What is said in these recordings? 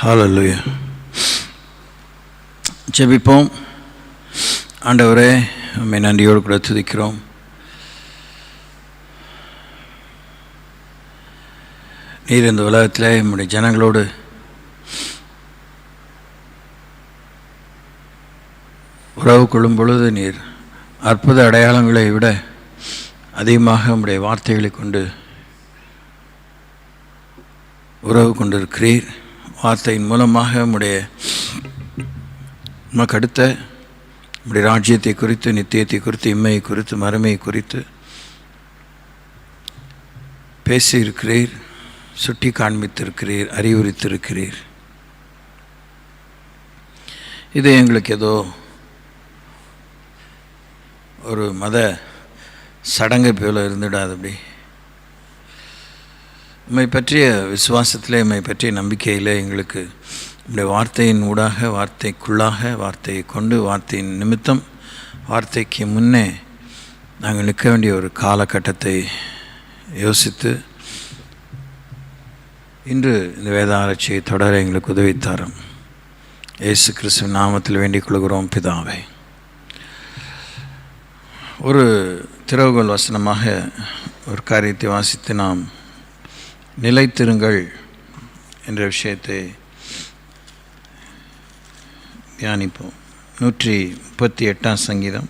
ஹல்லேலூயா. ஜெபிப்போம். ஆண்டவரே, உம்மை நன்றியோடு கூட துதிக்கிறோம். நீர் இந்த உலகத்தில் நம்முடைய ஜனங்களோடு உறவு கொள்ளும் பொழுது நீர் அற்புத அடையாளங்களை விட அதிகமாக நம்முடைய வார்த்தைகளை கொண்டு உறவு கொண்டிருக்கிறீர். வார்த்தையின் மூலமாக நம்முடைய நமக்கு அடுத்த நம்முடைய ராஜ்யத்தை குறித்து, நித்தியத்தை குறித்து, இம்மையை குறித்து, மறுமையை குறித்து பேசியிருக்கிறீர், சுட்டி காண்பித்திருக்கிறீர், அறிவுறுத்திருக்கிறீர். இது எங்களுக்கு ஏதோ ஒரு மத சடங்கை போல இருந்துடாதபடி உம்மை பற்றிய விசுவாசத்திலே, உம்மை பற்றிய நம்பிக்கையில் எங்களுக்கு நம்முடைய வார்த்தையின் ஊடாக, வார்த்தைக்குள்ளாக, வார்த்தையை கொண்டு, வார்த்தையின் நிமித்தம், வார்த்தைக்கு முன்னே நாங்கள் நிற்க வேண்டிய ஒரு காலகட்டத்தை யோசித்து இன்று இந்த வேத ஆராய்ச்சியை தொடர எங்களுக்கு உதவித்தாரும். இயேசு கிறிஸ்துவின் நாமத்தில் வேண்டிக் கொள்கிறோம் பிதாவே. ஒரு திறவுகோல் வசனமாக ஒரு காரியத்தை வாசித்து நாம் நிலைத்திருங்கள் என்ற விஷயத்தை தியானிப்போம். 138 சங்கீதம்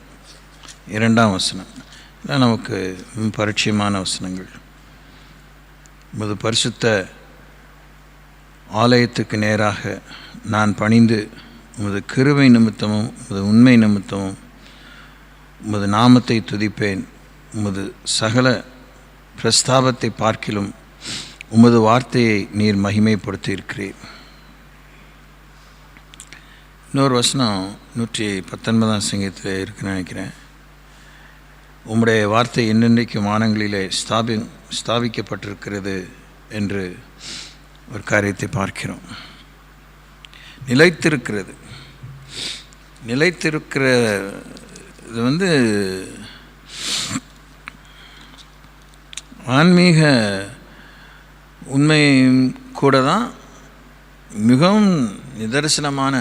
2 வசனம். இதெல்லாம் நமக்கு பரிச்சயமான வசனங்கள். உமது பரிசுத்த ஆலயத்துக்கு நேராக நான் பணிந்து உமது கிருபை நிமித்தமும் உமது உண்மை நிமித்தமும் உமது நாமத்தை துதிப்பேன். உமது சகல பிரஸ்தாபத்தை பார்க்கிலும் உமது வார்த்தையை நீர் மகிமைப்படுத்தி இருக்கிறீர். இன்னொரு வசனம் 119 சங்கீதத்தில் இருக்குன்னு நினைக்கிறேன். உம்முடைய வார்த்தை என்னென்றைக்கும் வானங்களிலே ஸ்தாபிக்கப்பட்டிருக்கிறது என்று ஒரு காரியத்தை பார்க்கிறோம். நிலைத்திருக்கிறது. நிலைத்திருக்கிற இது ஆன்மீக உண்மையும் கூட தான். மிகவும் நிதர்சனமான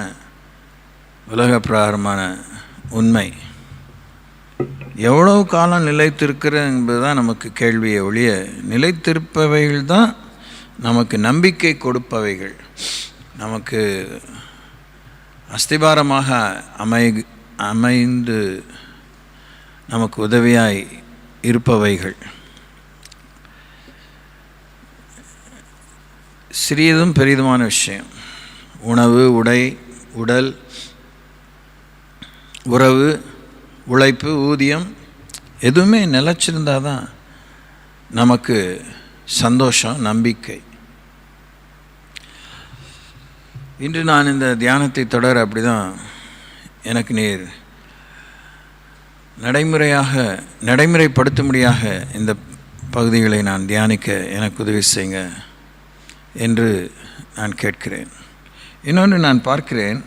உலக பிரகாரமான உண்மை. எவ்வளவு காலம் நிலைத்திருக்கிற என்பதுதான் நமக்கு கேள்வியை ஒழிய, நிலைத்திருப்பவைகள் தான் நமக்கு நம்பிக்கை கொடுப்பவைகள், நமக்கு அஸ்திபாரமாக அமைந்து நமக்கு உதவியாய் இருப்பவைகள். சிறியதும் பெரிதுமான விஷயம். உணவு, உடை, உடல், உறவு, உழைப்பு, ஊதியம் எதுவுமே நிலச்சிருந்தால் தான் நமக்கு சந்தோஷம், நம்பிக்கை. இன்று நான் இந்த தியானத்தை தொடர அப்படி தான் எனக்கு நீர் நடைமுறைப்படுத்தும்படியாக இந்த பகுதிகளை நான் தியானிக்க எனக்கு உதவி செய்யுங்க என்று நான் கேட்கிறேன். இன்னொன்று நான் பார்க்கிறேன்,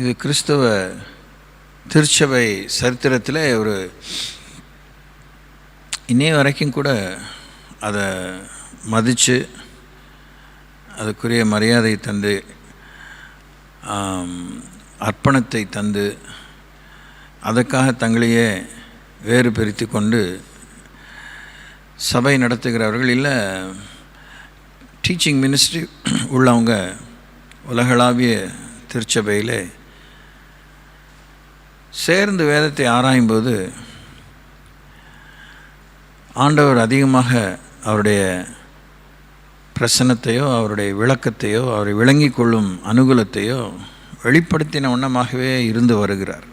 இது கிறிஸ்தவ திருச்சபை சரித்திரத்தில் ஒரு இன்னைய வரைக்கும் கூட அதை மதித்து அதுக்குரிய மரியாதை தந்து, அர்ப்பணத்தை தந்து, அதற்காக தங்களையே வேறு பிரித்து கொண்டு சபை நடத்துகிறவர்கள், இல்லை டீச்சிங் மினிஸ்ட்ரி உள்ளவங்க உலகளாவிய திருச்சபையிலே சேர்ந்து வேதத்தை ஆராயும்போது ஆண்டவர் அதிகமாக அவருடைய பிரசன்னத்தையோ, அவருடைய விளக்கத்தையோ, அவரை விளங்கி கொள்ளும் அனுகூலத்தையோ வெளிப்படுத்தின வண்ணமாகவே இருந்து வருகிறார்.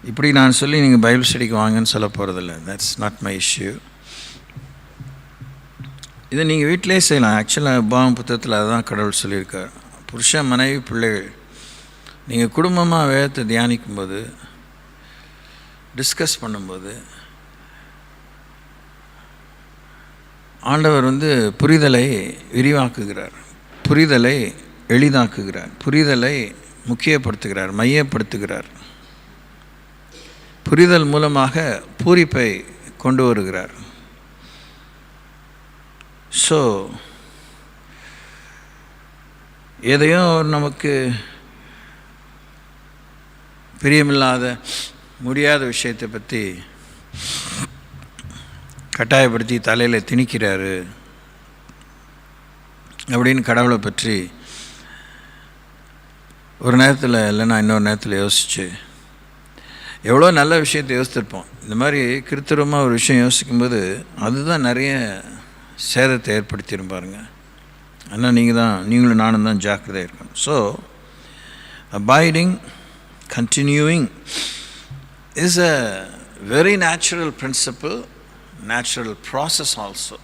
இப்படி நான் சொல்லி நீங்கள் பைபிள் ஸ்டடிக்கு வாங்கன்னு சொல்ல போகிறதில்ல. That's not my issue. இதை நீங்கள் வீட்டிலே செய்யலாம். ஆக்சுவலாக உபாகம புத்தகத்தில் அதுதான் கடவுள் சொல்லியிருக்கார். புருஷன், மனைவி, பிள்ளைகள் நீங்கள் குடும்பமாக வேதத்தை தியானிக்கும்போது, டிஸ்கஸ் பண்ணும்போது ஆண்டவர் புரிதலை விரிவாக்குகிறார், புரிதலை எளிதாக்குகிறார், புரிதலை முக்கியப்படுத்துகிறார், மையப்படுத்துகிறார். புரிதல் மூலமாக பூரிப்பை கொண்டு வருகிறார். ஸோ எதையோ நமக்கு பிரியமில்லாத முடியாத விஷயத்தை பற்றி கட்டாயப்படுத்தி தலையில் திணிக்கிறாரு அப்படின்னு கடவுளை பற்றி ஒரு நேரத்தில் இல்லைன்னா இன்னொரு நேரத்தில் யோசித்து எவ்வளோ நல்ல விஷயத்தை யோசித்திருப்போம். இந்த மாதிரி கிருத்திரமாக ஒரு விஷயம் யோசிக்கும்போது அதுதான் நிறைய சேதத்தை ஏற்படுத்திடும் பாருங்க. ஆனால் நீங்களும் நானும் தான் ஜாக்கிரதையாக இருக்கணும். So abiding, continuing is a very natural principle, natural process also.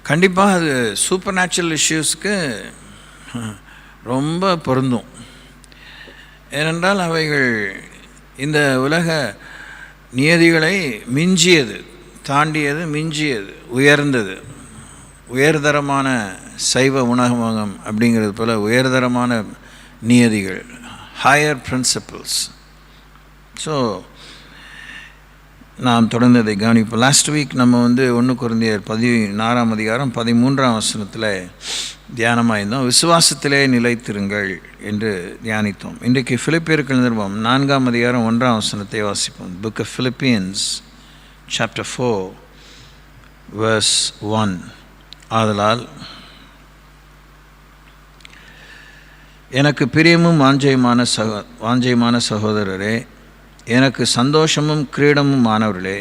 கண்டிப்பாக அது சூப்பர் நேச்சுரல் இஷ்யூஸ்க்கு ரொம்ப பொருந்தும். ஏனென்றால் அவைகள் இந்த உலக நியதிகளை மிஞ்சியது, தாண்டியது, மிஞ்சியது, உயர்ந்தது. உயர்தரமான சைவ உணவகம் அப்படிங்கிறது போல் உயர்தரமான நியதிகள், ஹையர் பிரின்சிபிள்ஸ். ஸோ நாம் தொடர்ந்து அதை கவனிப்போம். லாஸ்ட் வீக் நம்ம 1 கொரிந்தியர் 16 அதிகாரம் 13ஆம் வசனத்தில் தியானமாக இருந்தோம். விசுவாசத்திலே நிலைத்திருங்கள் என்று தியானித்தோம். இன்றைக்கு பிலிப்பியர்கள் நிருபம் 4ஆம் அதிகாரம் 1ஆம் வசனத்தை வாசிப்போம். Book of Philippians chapter 4 verse 1. ஆதலால் எனக்கு பிரியமும் வாஞ்சையுமான சகோதரரே, எனக்கு சந்தோஷமும் கிரீடமும் ஆனவர்களே,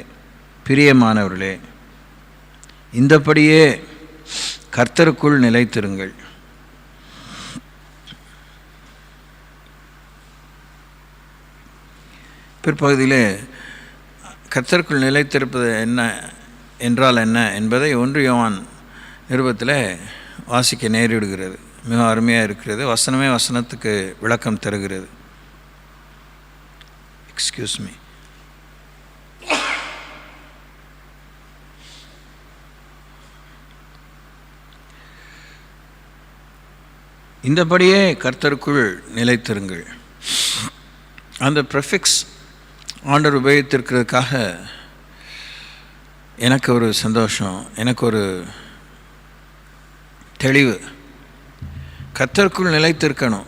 பிரியமானவர்களே, இந்தபடியே கர்த்தருக்குள் நிலைத்திருங்கள். பிற்பகுதியிலே கர்த்தருக்குள் நிலைத்திருப்பது என்றால் என்ன என்பதை 1 யோவான் நிருபத்தில் வாசிக்க நேரிடுகிறது. மிக அருமையாக இருக்கிறது. வசனமே வசனத்துக்கு விளக்கம் தருகிறது. Excuse me. இந்தபடியே கர்த்தருக்குள் நிலைத்திருங்கள். அந்த ப்ரெஃபிக்ஸ் ஆண்டவர் உபயோகித்திருக்கிறதுக்காக எனக்கு ஒரு சந்தோஷம், எனக்கு ஒரு தெளிவு. கர்த்தருக்குள் நிலைத்திருக்கணும்.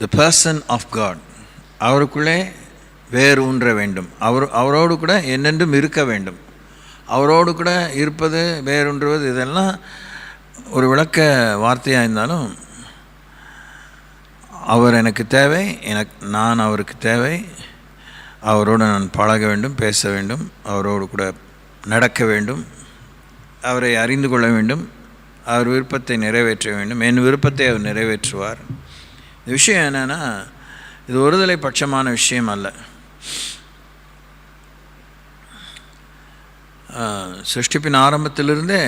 த பர்சன் ஆஃப் காட், அவருக்குள்ளே வேறு ஊன்ற வேண்டும். அவரோடு கூட என்னென்றும் இருக்க வேண்டும். அவரோடு கூட இருப்பது, வேறொன்றுவது, இதெல்லாம் ஒரு விளக்க வார்த்தையாக இருந்தாலும் அவர் எனக்கு தேவை, நான் அவருக்கு தேவை. அவரோடு நான் பழக வேண்டும், பேச வேண்டும், அவரோடு கூட நடக்க வேண்டும், அவரை அறிந்து கொள்ள வேண்டும், அவர் விருப்பத்தை நிறைவேற்ற வேண்டும், என் விருப்பத்தை அவர் நிறைவேற்றுவார். இந்த விஷயம் என்னென்னா, இது ஒருதலை பட்சமான விஷயம் அல்ல. சிருஷ்டிப்பின் ஆரம்பத்திலிருந்தே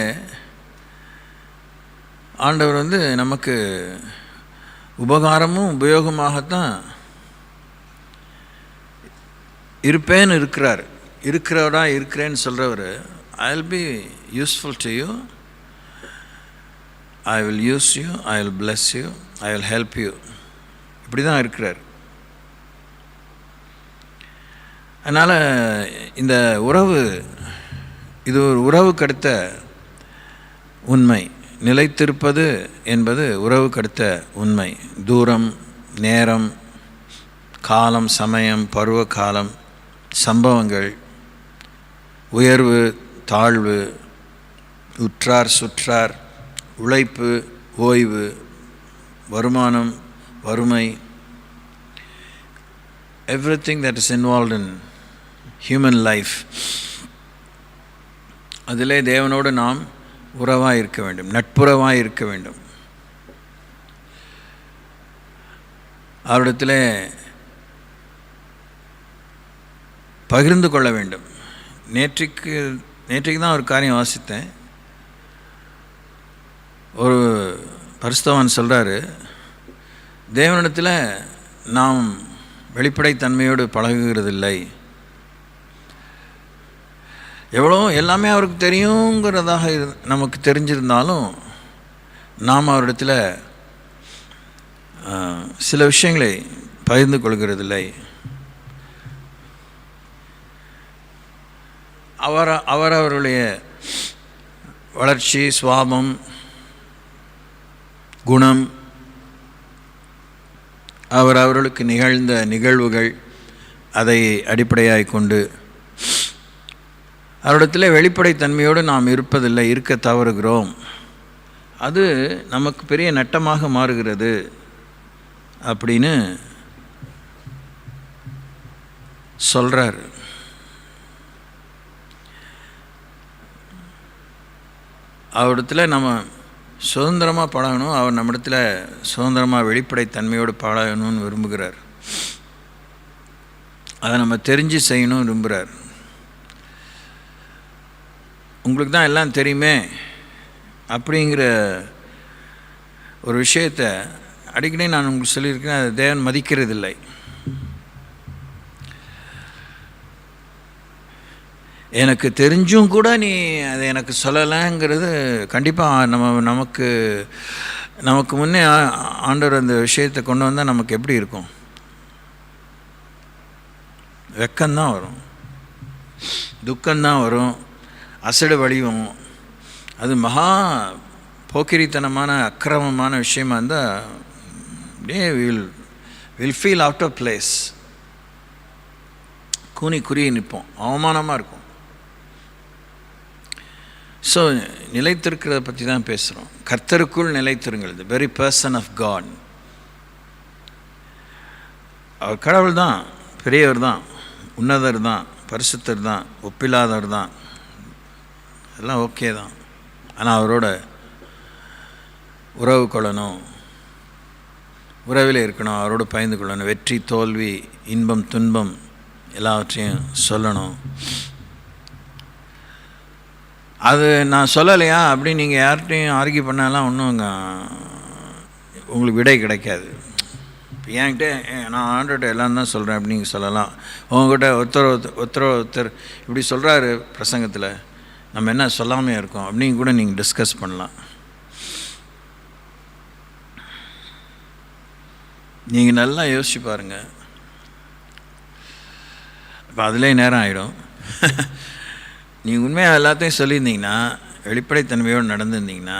ஆண்டவர் நமக்கு உபகாரமும் உபயோகமாகத்தான் இருப்பேன்னு இருக்கிறவராக இருக்கிறேன்னு சொல்கிறவர். I will be useful to you, I will use you, I will bless you, I will help you. இப்படி தான் இருக்கிறார். அதனால் இந்த உறவு, இது ஒரு உறவுக்கு அடுத்த உண்மை. நிலைத்திருப்பது என்பது உறவுக்கு அடுத்த உண்மை. தூரம், நேரம், காலம், சமயம், பருவ காலம், சம்பவங்கள், உயர்வு, தாழ்வு, உற்றார், சுற்றார், உழைப்பு, ஓய்வு, வருமானம், வறுமை, everything that is involved in human life, அதிலே தேவனோடு நாம் உறவாக இருக்க வேண்டும், நட்புறவாக இருக்க வேண்டும். அவரிடத்தில் பகிர்ந்து கொள்ள வேண்டும். நேற்றைக்கு தான் ஒரு காரியம் வாசித்தேன். ஒரு பரிசுத்தவான் சொல்கிறாரு, தேவனிடத்தில் நாம் வெளிப்படைத்தன்மையோடு பழகுகிறதில்லை. எவ்வளோ எல்லாமே அவருக்கு தெரியுங்கிறதாக நமக்கு தெரிஞ்சிருந்தாலும் நாம் அவரிடத்தில் சில விஷயங்களை பகிர்ந்து கொள்கிறதில்லை. அவருடைய வளர்ச்சி, சுவாபம், குணம், அவர்களுக்கு நிகழ்ந்த நிகழ்வுகள், அதை அடிப்படையாக கொண்டு அவரிடத்தில் வெளிப்படைத்தன்மையோடு நாம் இருப்பதில்லை, இருக்க தவறுகிறோம். அது நமக்கு பெரிய நட்டமாக மாறுகிறது அப்படின்னு சொல்கிறார். அவரிடத்தில் நம்ம சுதந்திரமாக பழகணும், அவர் நம்மிடத்தில் சுதந்திரமாக வெளிப்படைத்தன்மையோடு பழகணும்னு விரும்புகிறார். அதை நம்ம தெரிஞ்சு செய்யணும்னு விரும்புகிறார். உங்களுக்கு தான் எல்லாம் தெரியுமே அப்படிங்கிற ஒரு விஷயத்தை அடிக்கடி நான் உங்களுக்கு சொல்லியிருக்கேன். அதை தேவன் மதிக்கிறதில்லை. எனக்கு தெரிஞ்சும் கூட நீ அதை எனக்கு சொல்லலைங்கிறது கண்டிப்பாக நமக்கு முன்னே ஆண்டவர் அந்த விஷயத்தை கொண்டு வந்தால் நமக்கு எப்படி இருக்கும்? வெக்கம்தான் வரும், துக்கம்தான் வரும், அசடு வடிவம். அது மகா போக்கிரித்தனமான அக்கிரமமான விஷயமா இருந்தால் அப்படியே will feel out of place, கூனி குறி நிற்போம், அவமானமாக இருக்கும். ஸோ நிலைத்திருக்கிறத பற்றி தான் பேசுகிறோம். கர்த்தருக்குள் நிலைத்திருங்கள். The very person of God. அவர் கடவுள் தான், பெரியவர் தான், உன்னதர் தான், பரிசுத்தர் தான், ஒப்பில்லாதவர் தான், எல்லாம் ஓகே தான். ஆனால் அவரோட உறவு கொள்ளணும், உறவில் இருக்கணும், அவரோட பயந்து கொள்ளணும். வெற்றி தோல்வி, இன்பம் துன்பம் எல்லாவற்றையும் சொல்லணும். அது நான் சொல்லலையா அப்படின்னு நீங்கள் யார்கிட்டையும் ஆர்கியூ பண்ணாலாம் ஒன்றும் உங்களுக்கு விடை கிடைக்காது. என்கிட்ட நான் ஆண்டர்கிட்ட எல்லாம் தான் சொல்கிறேன் அப்படின்னு நீங்கள் சொல்லலாம். உங்கள்கிட்ட ஒருத்தர் இப்படி சொல்கிறாரு பிரசங்கத்தில், நம்ம என்ன சொல்லாமையாக இருக்கோம் அப்படின்னு கூட நீங்கள் டிஸ்கஸ் பண்ணலாம். நீங்கள் நல்லா யோசிச்சு பாருங்கள். இப்போ அதிலே நேரம் ஆகிடும். நீங்கள் உண்மையாக எல்லாத்தையும் சொல்லியிருந்தீங்கன்னா, வெளிப்படைத்தன்மையோடு நடந்துருந்தீங்கன்னா,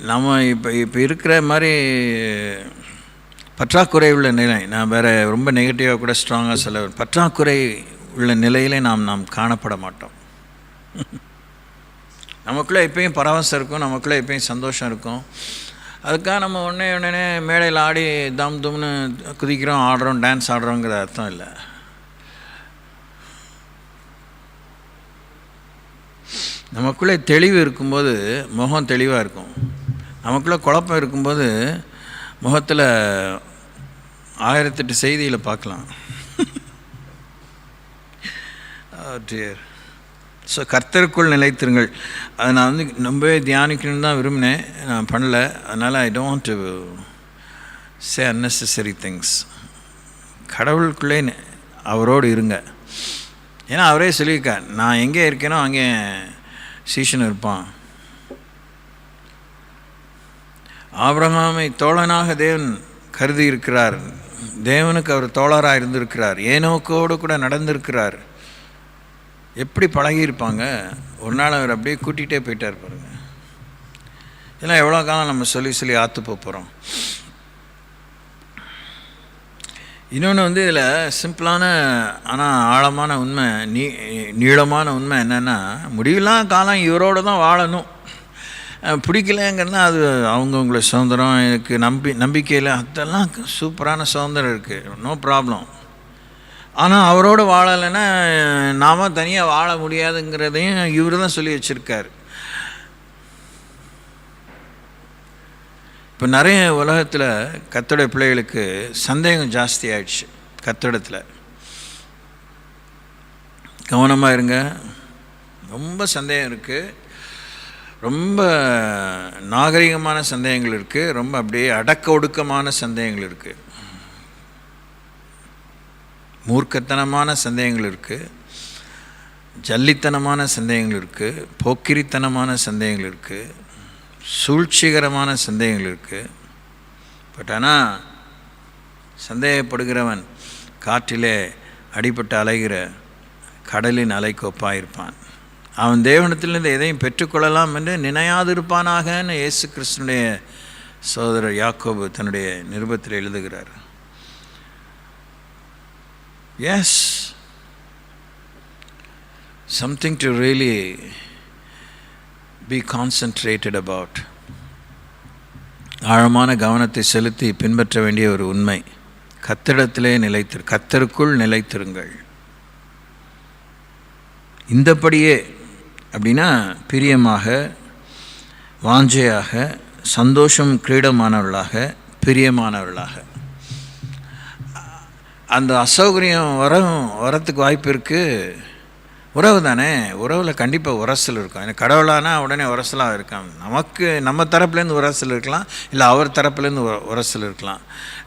நம்ம இப்போ இருக்கிற மாதிரி பற்றாக்குறை உள்ள நிலை, நான் வேறு ரொம்ப நெகட்டிவாக கூட ஸ்ட்ராங்காக சொல்ல, பற்றாக்குறை உள்ள நிலையிலே நாம் காணப்பட மாட்டோம். நமக்குள்ளே எப்பயும் பரவசம் இருக்கும், நமக்குள்ளே எப்பயும் சந்தோஷம் இருக்கும். அதுக்காக நம்ம உடனே மேடையில் ஆடி தம் தும்னு குதிக்கிறோம், ஆடுறோம், டான்ஸ் ஆடுறோங்கிற அர்த்தம் இல்லை. நமக்குள்ளே தெளிவு இருக்கும்போது முகம் தெளிவாக இருக்கும். நமக்குள்ளே குழப்பம் இருக்கும்போது முகத்தில் 1008 செய்திகளை பார்க்கலாம். ஸோ கர்த்தருக்குள் நிலைத்திருங்கள். அதை நான் ரொம்பவே தியானிக்கணும்னு தான் விரும்பினேன், நான் பண்ணல. அதனால் I don't to say unnecessary things. கடவுளுக்குள்ளே அவரோடு இருங்க. ஏன்னா அவரே சொல்லியிருக்கார், நான் எங்கே இருக்கேனோ அங்கே சீஷன் இருப்பான். ஆபிரகாமை தோழனாக தேவன் கருதி இருக்கிறார். தேவனுக்கு அவர் தோழராக இருந்திருக்கிறார். ஏனோக்கோடு கூட நடந்திருக்கிறார். எப்படி பழகியிருப்பாங்க. ஒரு நாள் அவர் அப்படியே கூட்டிகிட்டே போயிட்டார் பாருங்க. இதெல்லாம் எவ்வளோ காலம் நம்ம சொல்லி ஆற்று போகிறோம். இன்னொன்று இதில் சிம்பிளான ஆனால் ஆழமான உண்மை, நீளமான உண்மை என்னென்னா, முடியலாம் காலம் இவரோடு தான் வாழணும். பிடிக்கலைங்கிறதுனா அது அவங்கவுங்கள சுதந்திரம். எனக்கு நம்பிக்கையில் அதெல்லாம் சூப்பரான சுதந்திரம் இருக்குது, நோ ப்ராப்ளம். ஆனால் அவரோடு வாழலைன்னா நாம் தனியாக வாழ முடியாதுங்கிறதையும் இவர் தான் சொல்லி வச்சுருக்கார். இப்போ நிறைய உலகத்தில் கர்த்தருடைய பிள்ளைகளுக்கு சந்தேகம் ஜாஸ்தி ஆயிடுச்சு. கர்த்தரிடத்தில் கவனமாக இருங்க. ரொம்ப சந்தேகம் இருக்குது, ரொம்ப நாகரிகமான சந்தேகங்கள் இருக்குது, ரொம்ப அப்படியே அடக்க ஒடுக்கமான சந்தேகங்கள் இருக்குது, மூர்க்கத்தனமான சந்தேகங்கள் இருக்குது, ஜல்லித்தனமான சந்தேகங்கள் இருக்குது, போக்கிரித்தனமான சந்தேகங்கள் இருக்குது, சூழ்ச்சிகரமான சந்தேகங்கள் இருக்குது. பட் ஆனால் சந்தேகப்படுகிறவன் காற்றிலே அடிபட்டு அலைகிற கடலின் அலைக்கு ஒப்பாயிருப்பான். அவன் தேவனிடத்திலிருந்து எதையும் பெற்றுக்கொள்ளலாம் என்று நினையாதிருப்பானாகன்னு இயேசு கிறிஸ்துனுடைய சகோதரர் யாக்கோபு தன்னுடைய நிருபத்தில் எழுதுகிறார். Yes, something to really be concentrated about. ஆழமான கவனத்தை செலுத்தி பின்பற்ற வேண்டிய ஒரு உண்மை. கர்த்தரிடத்திலே கர்த்தருக்குள் நிலைத்திருங்கள். இந்தபடியே அப்படின்னா பிரியமாக, வாஞ்சையாக, சந்தோஷம் கிரீடமானவர்களாக, பிரியமானவர்களாக. அந்த அசௌகரியம் வரத்துக்கு வாய்ப்பு இருக்குது. உறவு தானே, உறவில் கண்டிப்பாக உரசல் இருக்கும். எனக்கு கடவுளானா உடனே உரசலாக இருக்கான். நமக்கு நம்ம தரப்புலேருந்து உரசல் இருக்கலாம், இல்லை அவர் தரப்புலேருந்து உரசல் இருக்கலாம்.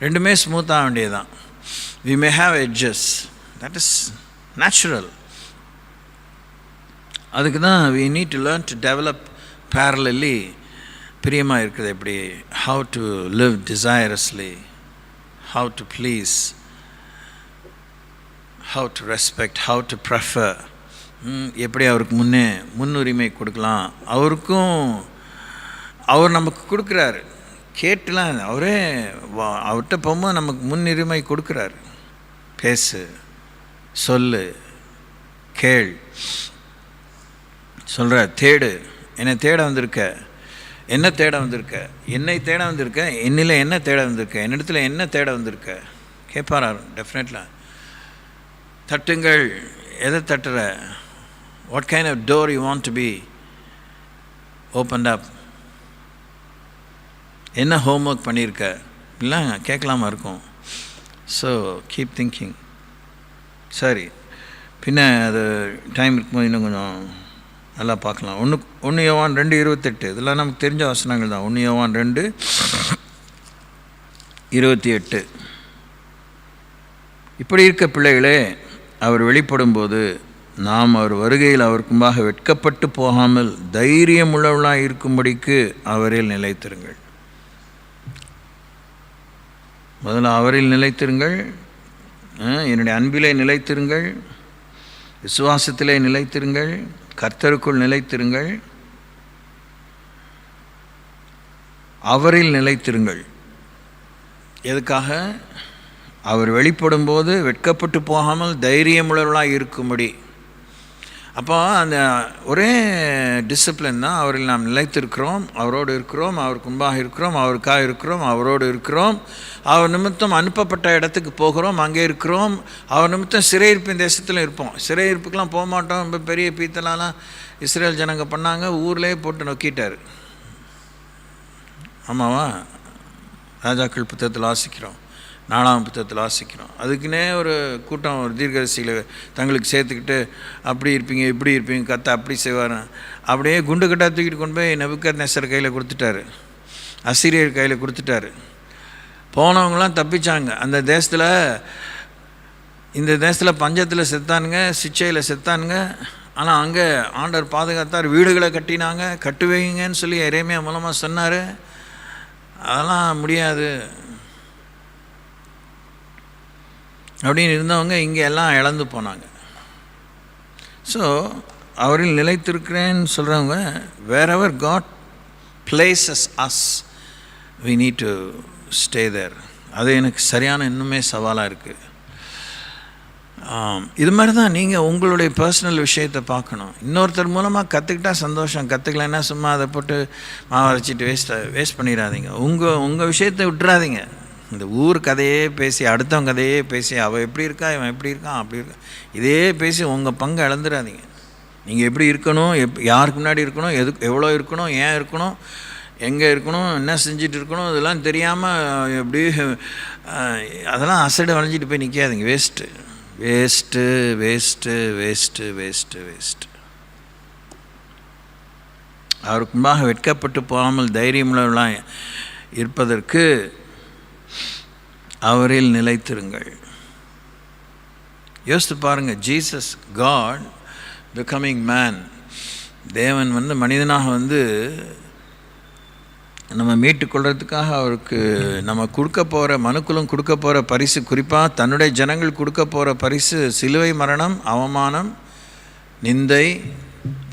ரெண்டுமே ஸ்மூத்தாக வேண்டியதுதான். We may have edges, that is natural. அதுக்கு தான் we need to learn to develop parallelly. பிரியமாக இருக்குது எப்படி, how to live desirously, how to please, how to respect, how to prefer, எப்படி அவருக்கு முன்னுரிமை கொடுக்கலாம். அவர் நமக்கு கொடுக்குறாரு, கேட்டுலாம் அவரே அவர்கிட்ட போகும்போது நமக்கு முன்னுரிமை கொடுக்குறாரு. பேசு, சொல்லு, கேள் சொல்கிற. தேடு, என்னை தேட வந்திருக்க, என்ன தேட வந்திருக்க, என்னை தேட வந்திருக்க, என்னில் என்ன தேட வந்திருக்க, என்னிடத்தில் என்ன தேட வந்திருக்க கேட்பாரார். டெஃபினெட்லாக தட்டுங்கள். எதை தட்டுற? What kind of door you want to be opened up? என்ன ஹோம்ஒர்க் பண்ணியிருக்க இல்லை கேட்கலாமா இருக்கும். So keep thinking. சரி, பின்ன அது டைம் இருக்கும்போது இன்னும் கொஞ்சம் நல்லா பார்க்கலாம். 1 யோவான் 2:28 இதெல்லாம் நமக்கு தெரிஞ்ச வசனங்கள் தான். 1 யோவான் 2:28. இப்படி இருக்க பிள்ளைகளே, அவர் வெளிப்படும்போது நாம் அவர் வருகையில் அவருக்கு முன்பாக வெட்கப்பட்டு போகாமல் தைரியம் உள்ளவர்களாக இருக்கும்படிக்கு அவரில் நிலைத்திருங்கள். முதல்ல அவரில் நிலைத்திருங்கள், என்னுடைய அன்பிலே நிலைத்திருங்கள், விசுவாசத்திலே நிலைத்திருங்கள், கர்த்தருக்குள் நிலைத்திருங்கள், அவரில் நிலைத்திருங்கள். எதுக்காக? அவர் வெளிப்படும்போது வெட்கப்பட்டு போகாமல் தைரியமுள்ளவர்களாக இருக்கும்படி. அப்போ அந்த ஒரே டிசிப்ளின் தான். அவரில் நாம் நிலைத்திருக்கிறோம், அவரோடு இருக்கிறோம், அவருக்கு முன்பாக இருக்கிறோம், அவருக்காக இருக்கிறோம், அவரோடு இருக்கிறோம், அவர் நிமித்தம் அனுப்பப்பட்ட இடத்துக்கு போகிறோம், அங்கே இருக்கிறோம், அவர் நிமித்தம் சிறையிருப்பின் தேசத்தில் இருப்போம். சிறையிருப்புக்கெலாம் போக மாட்டோம். ரொம்ப பெரிய பீத்தலாம் இஸ்ரேல் ஜனங்க பண்ணாங்க, ஊர்லேயே போட்டு நொக்கிட்டார். ஆமாவா? ராஜாக்கள் புத்தகத்தில் வாசிக்கிறோம், 4ஆம் புத்தகத்தில் வாசிக்கிறோம். அதுக்குன்னே ஒரு கூட்டம், ஒரு தீர்க்கதரிசியில் தங்களுக்கு சேர்த்துக்கிட்டு அப்படி இருப்பீங்க, இப்படி இருப்பீங்க, கத்த அப்படி செய்வார். அப்படியே குண்டு கட்டாக தூக்கிட்டு கொண்டு போய் நெபுக்கத்நேசர் கையில் கொடுத்துட்டாரு, அசீரியர் கையில் கொடுத்துட்டாரு. போனவங்களாம் தப்பிச்சாங்க. அந்த தேசத்தில், இந்த தேசத்தில் பஞ்சத்தில் செத்தானுங்க, சிச்சையில் செத்தானுங்க. ஆனால் அங்கே ஆண்டவர் பாதுகாத்தார். வீடுகளை கட்டினாங்க, கட்டுவீங்கன்னு சொல்லி எரேமியா மூலமாக சொன்னார். அதெல்லாம் முடியாது அப்படின்னு இருந்தவங்க இங்கே எல்லாம் இழந்து போனாங்க. ஸோ அவரில் நிலைத்திருக்கிறேன்னு சொல்கிறவங்க, wherever God places us we need to stay there. அது எனக்கு சரியான இன்னுமே சவாலாக இருக்குது. இது மாதிரி தான் நீங்கள் உங்களுடைய பர்சனல் விஷயத்தை பார்க்கணும். இன்னொருத்தர் மூலமாக கற்றுக்கிட்டால் சந்தோஷம், கற்றுக்கலைன்னா சும்மா அதை போட்டு மாவரைச்சிட்டு வேஸ்ட் பண்ணிடாதீங்க. உங்கள் விஷயத்தை விட்டுறாதீங்க. இந்த ஊர் கதையே பேசி, அடுத்தவங்க கதையே பேசி, அவள் எப்படி இருக்கா, இவன் எப்படி இருக்கான், அப்படி இருக்கா, இதே பேசி உங்கள் பங்கை இழந்துடாதீங்க. நீங்கள் எப்படி இருக்கணும், யாருக்கு முன்னாடி இருக்கணும், எவ்வளோ இருக்கணும், ஏன் இருக்கணும், எங்கே இருக்கணும், என்ன செஞ்சுட்டு இருக்கணும், இதெல்லாம் தெரியாமல் எப்படி அதெல்லாம் அசடை வளைஞ்சிட்டு போய் நிற்காதீங்க. Waste waste waste waste waste waste. அவருக்கு முன்பாக வெட்கப்பட்டு போகாமல் தைரியமுள்ளவர்களாக இருப்பதற்கு அவரில் நிலைத்திருங்கள். யோசித்து பாருங்கள், ஜீசஸ் காட் பிகமிங் மேன், தேவன் மனிதனாக நம்ம மீட்டுக்கொள்கிறதுக்காக அவருக்கு நம்ம கொடுக்க போகிற, மனுக்குலம் கொடுக்க போகிற பரிசு, குறிப்பாக தன்னுடைய ஜனங்கள் கொடுக்க போகிற பரிசு சிலுவை மரணம், அவமானம், நிந்தை,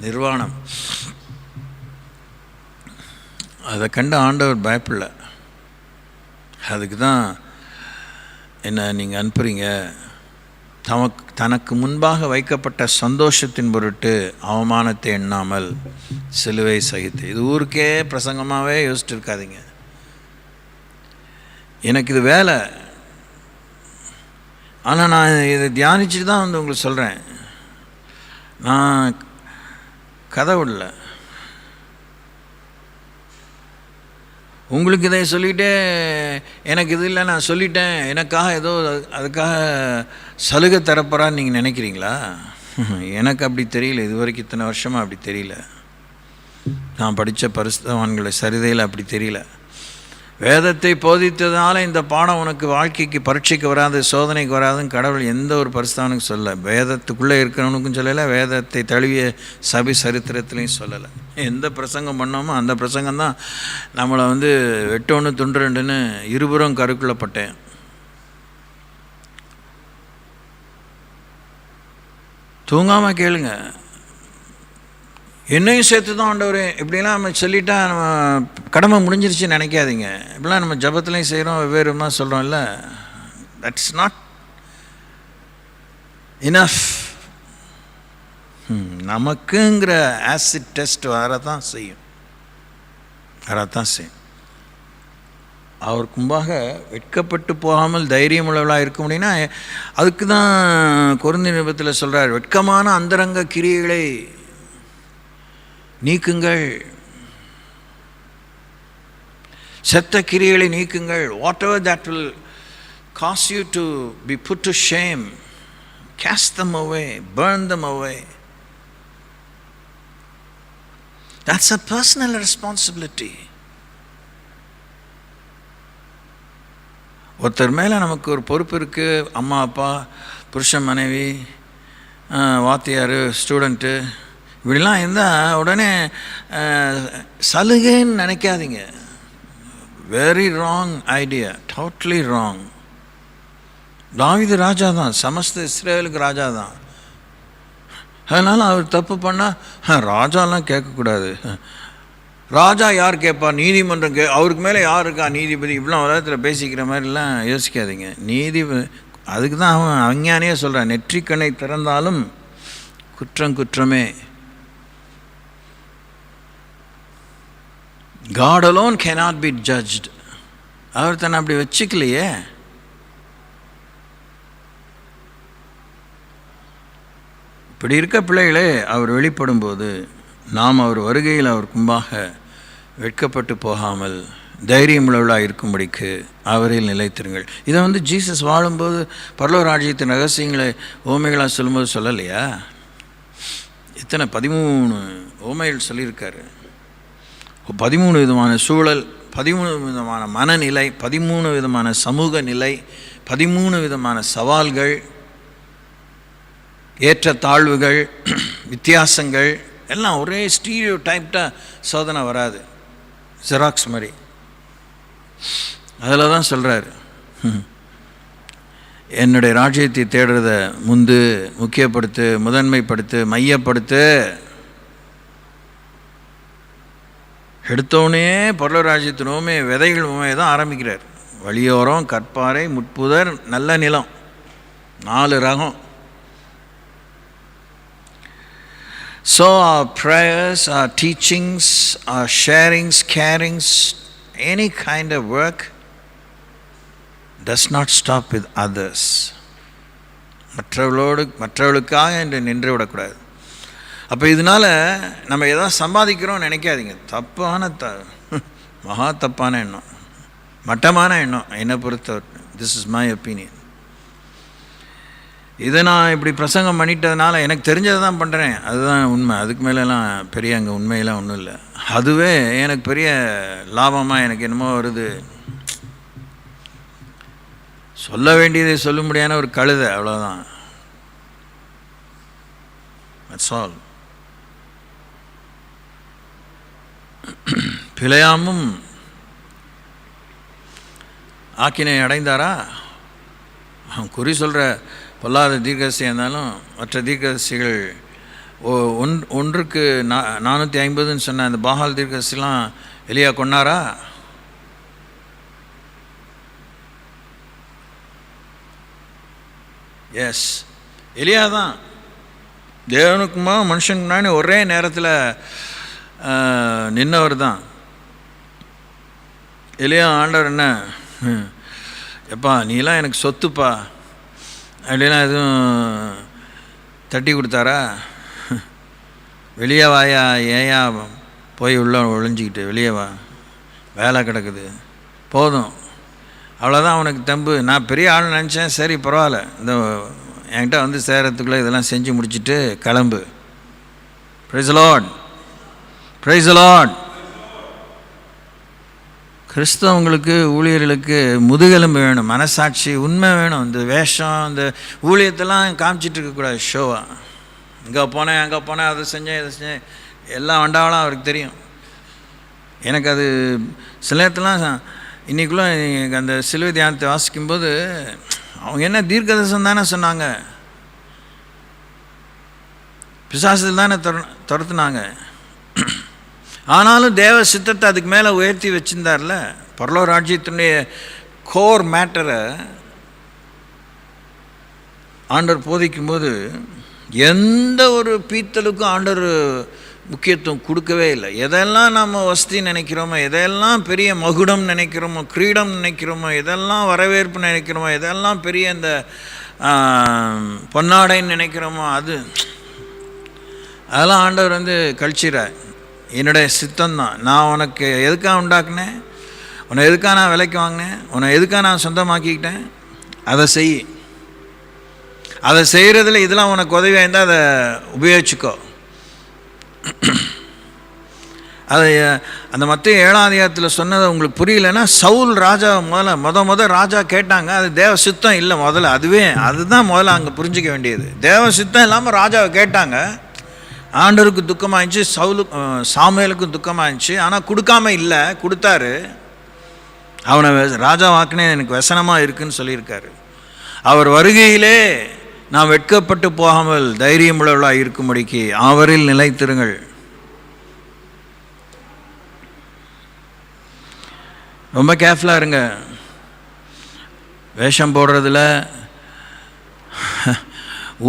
நிர்வாணம். அதை கண்டு ஆண்டவர் பயப்படல. அதுக்கு தான் என்ன நீங்கள் அனுப்புகிறீங்க, தனக்கு முன்பாக வைக்கப்பட்ட சந்தோஷத்தின் பொருட்டு அவமானத்தை எண்ணாமல் சிலுவை சகித்து. இது ஊருக்கே பிரசங்கமாகவே யோசிச்சுட்டு இருக்காதீங்க. எனக்கு இது வேலை, ஆனால் நான் இதை தியானிச்சுட்டு தான் வந்து உங்களுக்கு சொல்கிறேன். நான் கதை விடல. உங்களுக்கு இதை சொல்லிகிட்டே எனக்கு இது இல்லை நான் சொல்லிட்டேன், எனக்காக ஏதோ அதுக்காக சலுகை தரப்போறான்னு நீங்கள் நினைக்கிறீங்களா? எனக்கு அப்படி தெரியல. இது வரைக்கும் இத்தனை வருஷமாக அப்படி தெரியல. நான் படித்த பரிசுத்தவான்களை சரிதையில் அப்படி தெரியல. வேதத்தை போதித்ததுனால இந்த பாடம் உனக்கு வாழ்க்கைக்கு பரீட்சைக்கு வராது, சோதனைக்கு வராதுன்னு கடவுள் எந்த ஒரு பரிசுத்தவனுக்கும் சொல்லலை. வேதத்துக்குள்ளே இருக்கிறவனுக்கும் சொல்லலை, வேதத்தை தழுவிய சபை சரித்திரத்துலையும் சொல்லலை. எந்த பிரசங்கம் பண்ணோமோ அந்த பிரசங்கம் தான் நம்மளை வந்து 8-1 துண்டு 2ன்னு இருபுறம் கருக்குள்ளப்பட்டேன். தூங்காமல் கேளுங்க. என்னையும் சேர்த்து தான் ஆண்டவரே இப்படிலாம் நம்ம சொல்லிட்டா நம்ம கடமை முடிஞ்சிருச்சுன்னு நினைக்காதீங்க. இப்படிலாம் நம்ம ஜபத்துலையும் செய்கிறோம், வெவ்வேறுமா சொல்கிறோம்ல. That's not enough. நமக்குங்கிற ஆசிட் டெஸ்ட் வரதான் செய்யும். அவருக்கு முன்பாக வெட்கப்பட்டு போகாமல் தைரியம் உள்ளவளாக இருக்க முடியும்னா அதுக்கு தான் கொரிந்தியர் நிருபத்தில் சொல்கிறார், வெட்கமான அந்தரங்க கிரியைகளை நீக்குங்கள், செத்த கிரியைகளை நீக்குங்கள். Whatever that will cause you to be put to shame, cast them away, burn them away. That's a personal responsibility. ஒருத்தர் மேலே நமக்கு ஒரு பொறுப்பு இருக்குது. அம்மா அப்பா, புருஷன் மனைவி, வாத்தியார், ஸ்டூடெண்ட்டு, இப்படிலாம் இருந்தால் உடனே சலுகைன்னு நினைக்காதீங்க. Very wrong idea, totally wrong. தாவீது ராஜா தான், சமஸ்த இஸ்ரேலுக்கு ராஜா தான். அதனால் அவர் தப்பு பண்ணால் ராஜாலாம் கேட்கக்கூடாது. ராஜா யார் கேட்பா? நீதிமன்றம் அவருக்கு மேலே யார் இருக்கா நீதிபதி? இப்படிலாம் உலகத்தில் பேசிக்கிற மாதிரிலாம் யோசிக்காதீங்க. அதுக்கு தான் அவன் அஞ்ஞானியே சொல்கிறான், நெற்றிக்கண்ணை திறந்தாலும் குற்றம் குற்றமே. God alone cannot be judged. அவர் தன்னை அப்படி வச்சுக்கலையே. இப்படி இருக்க பிள்ளைகளே, அவர் வெளிப்படும் போது நாம் அவர் வருகையில் அவர் முன்பாக வெட்கப்பட்டு போகாமல் தைரியம் உள்ளவளாக இருக்கும்படிக்கு அவரில் நிலைத்திருங்கள். இதை வந்து ஜீசஸ் வாழும்போது பரலோக ராஜ்யத்தின் ரகசியங்களை ஓமைகளாக சொல்லும்போது சொல்லலையா? இத்தனை 13 ஓமைகள் சொல்லியிருக்காரு. 13 விதமான சூழல், 13 விதமான மனநிலை, 13 விதமான சமூக நிலை, 13 விதமான சவால்கள், ஏற்றத்தாழ்வுகள், வித்தியாசங்கள் எல்லாம் ஒரே ஸ்டீரியோ டைப்டாக சோதனை வராது, ஜெராக்ஸ் மாதிரி. அதில் தான் சொல்கிறார், என்னுடைய ராஜ்யத்தை தேடுறத முக்கியப்படுத்து, முதன்மைப்படுத்து, மையப்படுத்து. எடுத்தோடனே பரலோக ராஜ்யத்தின் உவமை விதைகள் உவமையை தான் ஆரம்பிக்கிறார். வழியோரம், கற்பாறை, முட்புதர், நல்ல நிலம், 4 ரகம். So our prayers, our teachings, our sharings, carings, any kind of work does not stop with others. மற்றவர்களுக்காக என்று நின்று விடக்கூடாது. அப்போ இதனால் நம்ம எதாவது சம்பாதிக்கிறோம் நினைக்காதீங்க. மகா தப்பான எண்ணம், மட்டமான எண்ணம் என்னை பொறுத்தவரை. This is my opinion. இதை நான் இப்படி பிரசங்கம் பண்ணிட்டதுனால எனக்கு தெரிஞ்சதை தான் பண்ணுறேன், அதுதான் உண்மை. அதுக்கு மேலெலாம் பெரிய அங்கே உண்மையெல்லாம் ஒன்றும் இல்லை. அதுவே எனக்கு பெரிய லாபமாக எனக்கு என்னமோ வருது. சொல்ல வேண்டியதை சொல்ல முடியாத ஒரு கழுதை, அவ்வளோதான். That's all. பிழையாமும் ஆக்கினை அடைந்தாரா? அவன் குறி சொல்கிற பொல்லாத தீர்க்கதரிசியாக இருந்தாலும் மற்ற தீர்க்கதரிசிகள் ஒன்றுக்கு 450 சொன்ன அந்த பாகால் தீர்க்கதரிசிலாம் எலியா கொன்னாரா? எஸ், எலியா தான் தேவனுக்குமா மனுஷனுக்கு முன்னாடி ஒரே நேரத்தில் நின்னவர் தான். எலியா ஆண்டவர் என்ன, எப்பா நீலாம் எனக்கு சொத்துப்பா அப்படிலாம் எதுவும் தட்டி கொடுத்தாரா? வெளியே வாயா, ஏயா போய் உள்ள ஒழிஞ்சிக்கிட்டு வெளியே வா, வேலை கிடக்குது போதும், அவ்வளோதான் அவனுக்கு தெம்பு. நான் பெரிய ஆள் நினச்சேன், சரி பரவாயில்ல, இந்த என்கிட்ட வந்து சேரத்துக்குள்ளே இதெல்லாம் செஞ்சு முடிச்சுட்டு கிளம்பு. Praise the Lord, praise the Lord. கிறிஸ்தவங்களுக்கு ஊழியர்களுக்கு முதுகெலும்பு வேணும், மனசாட்சி, உண்மை வேணும். இந்த வேஷம், இந்த ஊழியத்தெல்லாம் காமிச்சிட்டு இருக்கக்கூடாது ஷோவா. இங்கே போனேன், அங்கே போனேன், அதை செஞ்சேன், இதை செஞ்சேன், எல்லாம் வண்டாவெல்லாம் அவருக்கு தெரியும். எனக்கு அது சில நேரத்துலாம் இன்றைக்குள்ளே அந்த சிலுவை தியானத்தை வாசிக்கும்போது அவங்க என்ன தீர்க்கதரிசனம் தானே சொன்னாங்க, பிசாசுகள் தானே துரத்துனாங்க. ஆனாலும் தேவ சித்தத்தை அதுக்கு மேலே உயர்த்தி வச்சுருந்தார்ல. பரலோக ராஜ்யத்தினுடைய கோர் மேட்டரை ஆண்டவர் போதிக்கும்போது எந்த ஒரு பீத்தலுக்கும் ஆண்டவர் முக்கியத்துவம் கொடுக்கவே இல்லை. எதெல்லாம் நம்ம வசதி நினைக்கிறோமோ, எதெல்லாம் பெரிய மகுடம் நினைக்கிறோமோ, கிரீடம் நினைக்கிறோமோ, எதெல்லாம் வரவேற்பு நினைக்கிறோமோ, எதெல்லாம் பெரிய இந்த பொன்னாடைன்னு நினைக்கிறோமோ, அதெல்லாம் ஆண்டவர் வந்து கழிச்சிறார். என்னுடைய சித்தம்தான், நான் உனக்கு எதுக்காக உண்டாக்குனேன், உன்னை எதுக்காக நான் விலைக்கு வாங்கினேன், உன்னை எதுக்காக நான் சொந்தமாக்கிக்கிட்டேன், அதை செய். அதை செய்கிறதுல இதெல்லாம் உனக்கு உதவியாக இருந்தால் அதை உபயோகிச்சுக்கோ. அதை அந்த மத்திய 7ஆம் அதிகாரத்தில் சொன்னதை உங்களுக்கு புரியலைன்னா, சவுல் ராஜா முதல்ல ராஜா கேட்டாங்க, அது தேவ சித்தம் இல்லை முதல்ல, அதுதான் முதல்ல அங்கே புரிஞ்சிக்க வேண்டியது. தேவ சித்தம் இல்லாமல் ராஜாவை கேட்டாங்க. ஆண்டவருக்கு துக்கமாகிடுச்சு, சாமுவேலுக்கும் துக்கமாகிடுச்சு. ஆனால் கொடுக்காம இல்லை, கொடுத்தாரு. அவனை ராஜா வாக்குனே எனக்கு வசனமாக இருக்குன்னு சொல்லியிருக்காரு. அவர் வருகையிலே நாம் வெட்கப்பட்டு போகாமல் தைரியமுள்ளவர்களாக இருக்கும்படிக்கு அவரில் நிலைத்திருங்கள். ரொம்ப கேர்ஃபுல்லாக இருங்க. வேஷம் போடுறதுல,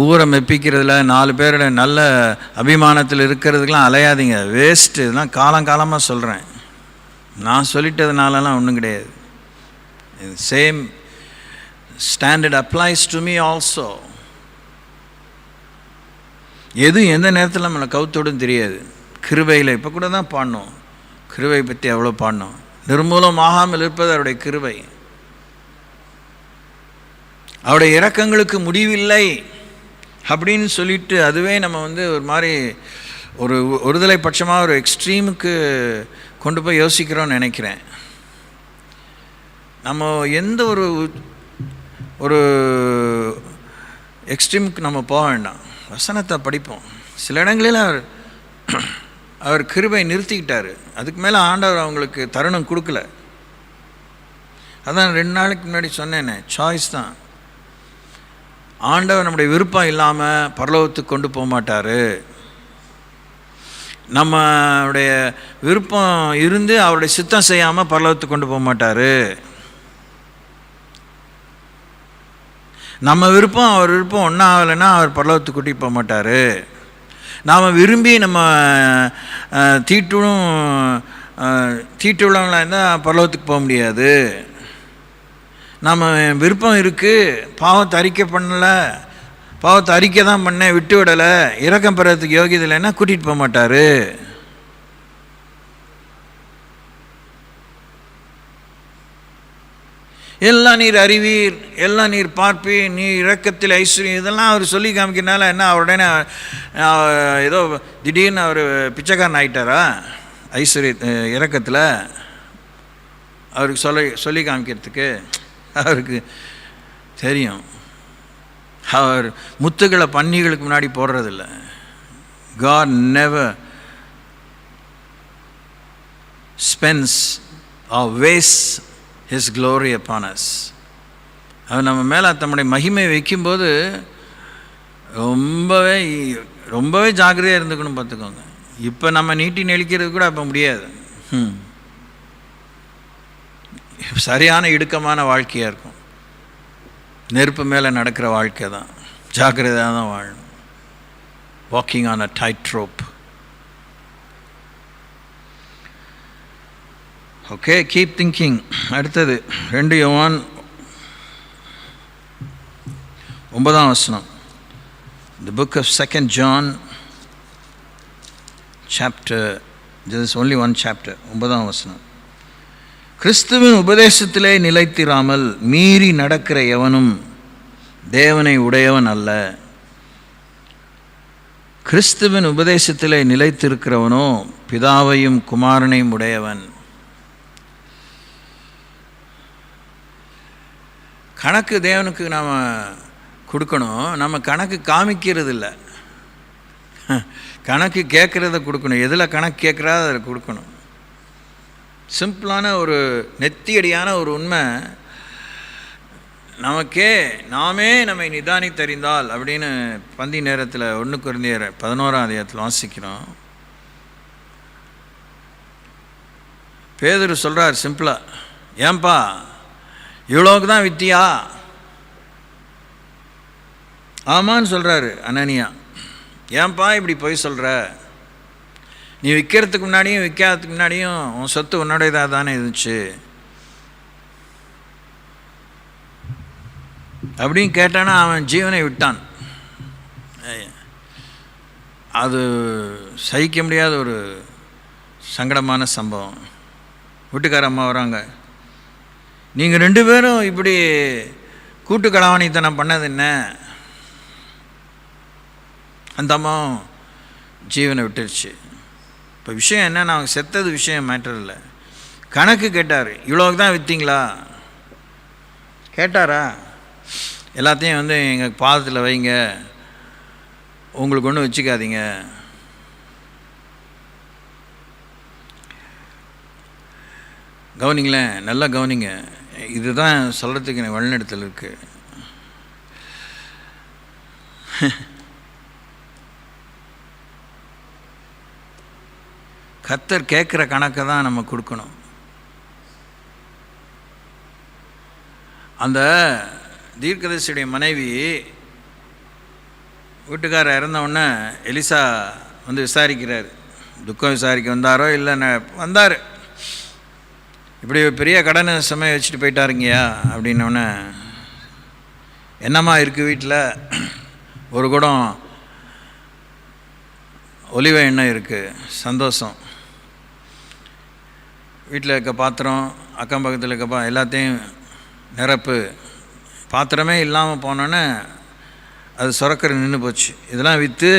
ஊரை மெப்பிக்கிறதுல, 4 பேரோட நல்ல அபிமானத்தில் இருக்கிறதுக்கெலாம் அலையாதீங்க, வேஸ்ட்டு. இதெல்லாம் காலங்காலமாக சொல்கிறேன், நான் சொல்லிட்டதுனாலலாம் ஒன்றும் கிடையாது. Same standard applies to me also. எது எந்த நேரத்தில் நம்மளை கவுத்தோடும் தெரியாது. கிருபையில் இப்போ கூட தான் பாடணும், கிருபை பற்றி எவ்வளோ பாடணும். நிர்மூலமாகாமல் இருப்பது அவருடைய கிருபை. அவருடைய இரக்கங்களுக்கு முடிவில்லை அப்படின்னு சொல்லிட்டு அதுவே நம்ம வந்து ஒரு மாதிரி ஒரு ஒருதலை பட்சமாக ஒரு எக்ஸ்ட்ரீமுக்கு கொண்டு போய் யோசிக்கிறோன்னு நினைக்கிறேன். நம்ம எந்த ஒரு எக்ஸ்ட்ரீமுக்கு நம்ம போக வேண்டாம். வசனத்தை படிப்போம். சில இடங்களில் அவர் கிருபை நிறுத்திக்கிட்டார். அதுக்கு மேலே ஆண்டவர் அவங்களுக்கு தருணம் கொடுக்கல. அதான் 2 நாளைக்கு முன்னாடி சொன்னேனே, சாய்ஸ் தான். ஆண்டவர் நம்முடைய விருப்பம் இல்லாமல் பரலோகத்துக்கு கொண்டு போக மாட்டார். நம்முடைய விருப்பம் இருந்து அவருடைய சித்தம் செய்யாமல் பரலோகத்துக்கு கொண்டு போக மாட்டார். நம்ம விருப்பம் அவர் விருப்பம் ஒன்றா ஆகலைன்னா அவர் பரலோகத்துக்கு கூட்டிகிட்டு போக மாட்டார். நாம் விரும்பி நம்ம தீட்டுள்ளவங்களாக இருந்தால் பரலோகத்துக்கு போக முடியாது. நம்ம விருப்பம் இருக்குது, பாவத்தை அறிக்கை பண்ணலை, பாவத்தை அறிக்கை தான் பண்ணேன், விட்டு விடலை, இரக்கம் பெறத்துக்கு யோகியதை இல்லைன்னா கூட்டிகிட்டு போக மாட்டார். எல்லாம் நீர் அறிவீர், எல்லாம் நீர் பார்ப்பீர், நீர் இரக்கத்தில் ஐஸ்வர்யம், இதெல்லாம் அவர் சொல்லி காமிக்கிறனால என்ன அவருடனே ஏதோ திடீர்னு அவர் பிச்சைக்காரன் ஆகிட்டாரா? ஐஸ்வர்ய இரக்கத்தில் அவருக்கு சொல்லி காமிக்கிறதுக்கு அவருக்கு தெரியும். அவர் முத்துக்களை பன்னிகளுக்கு முன்னாடி போடுறதில்ல. God never spends or wastes His glory upon us. அவர் நம்ம மேலே தம்முடைய மகிமை வைக்கும்போது ரொம்பவே ஜாக்கிரதையாக இருந்துக்கணும், பார்த்துக்கோங்க. இப்போ நம்ம நீட்டி நெளிக்கிறது கூட அப்போ முடியாது. சரியான இடுக்கமான வாழ்க்கையாக இருக்கும். நெருப்பு மேலே நடக்கிற வாழ்க்கை தான். ஜாக்கிரதையாக தான் வாழணும். Walking on a tight rope. Okay, keep thinking. அடுத்தது 2 யோவான் 9 The book of 2 John chapter, this is only one chapter, 9 கிறிஸ்துவின் உபதேசத்திலே நிலைத்திராமல் மீறி நடக்கிற எவனும் தேவனை உடையவன் அல்ல. கிறிஸ்துவின் உபதேசத்திலே நிலைத்திருக்கிறவனோ பிதாவையும் குமாரனையும் உடையவன். கணக்கு தேவனுக்கு நாம் கொடுக்கணும். நம்ம கணக்கு காமிக்கிறது இல்லை, கணக்கு கேட்குறத கொடுக்கணும். எதில் கணக்கு கேட்குறா அதை கொடுக்கணும். சிம்பிளான ஒரு நெத்தியடியான ஒரு உண்மை, நமக்கே நாமே நம்மை நிதானித்தறிந்தால் அப்படின்னு பந்தி நேரத்தில் 1 கொரிந்தியர் 11 வாசிக்கிறோம். பேதுரு சொல்கிறார் சிம்பிளாக, ஏன்பா இவ்வளோக்கு தான் வித்தியா? ஆமான்னு சொல்கிறாரு அனனியா. ஏன்பா இப்படி போய் சொல்கிற? நீ விற்கிறதுக்கு முன்னாடியும் விற்காததுக்கு முன்னாடியும் உன் சொத்து உன்னோட இதாக தானே இருந்துச்சு அப்படின்னு கேட்டானா அவன் ஜீவனை விட்டான். அது சகிக்க முடியாத ஒரு சங்கடமான சம்பவம். வீட்டுக்கார அம்மா வராங்க, நீங்கள் 2 பேரும் இப்படி கூட்டு களவாணித்தனம் பண்ணது என்ன? அந்த அம்மாவும் ஜீவனை விட்டுருச்சு. இப்போ விஷயம் என்னன்னா, அவங்க செத்தது விஷயம் மேட்டர் இல்லை. கணக்கு கேட்டார். இவ்வளோக்கு தான் விற்றீங்களா கேட்டாரா? எல்லாத்தையும் எங்கள் பாதத்தில் வைங்க, உங்களுக்கு ஒன்றும் வச்சுக்காதீங்க. கவனிங்களேன், நல்லா கவனிங்க. இதுதான் சொல்கிறதுக்கு எனக்கு வழிநடத்தல் இருக்குது. கர்த்தர் கேட்குற கணக்கை தான் நம்ம கொடுக்கணும். அந்த தீர்க்கதரிசியுடைய மனைவி வீட்டுக்காரர் இறந்தவுடனே எலிசா விசாரிக்கிறார். துக்கம் விசாரிக்க வந்தாரோ இல்லை வந்தார். இப்படி பெரிய கடனை சமயம் வச்சுட்டு போயிட்டாருங்கய்யா அப்படின்னோடனே, என்னம்மா இருக்குது வீட்டில்? ஒரு குடம் ஒலிவ எண்ணெய் இருக்குது, சந்தோஷம். வீட்டில் இருக்க பாத்திரம், அக்கம் பக்கத்தில் இருக்க எல்லாத்தையும் நிரப்பு. பாத்திரமே இல்லாமல் போனோன்னே அது சுரக்கிற நின்று போச்சு. இதெல்லாம் விற்று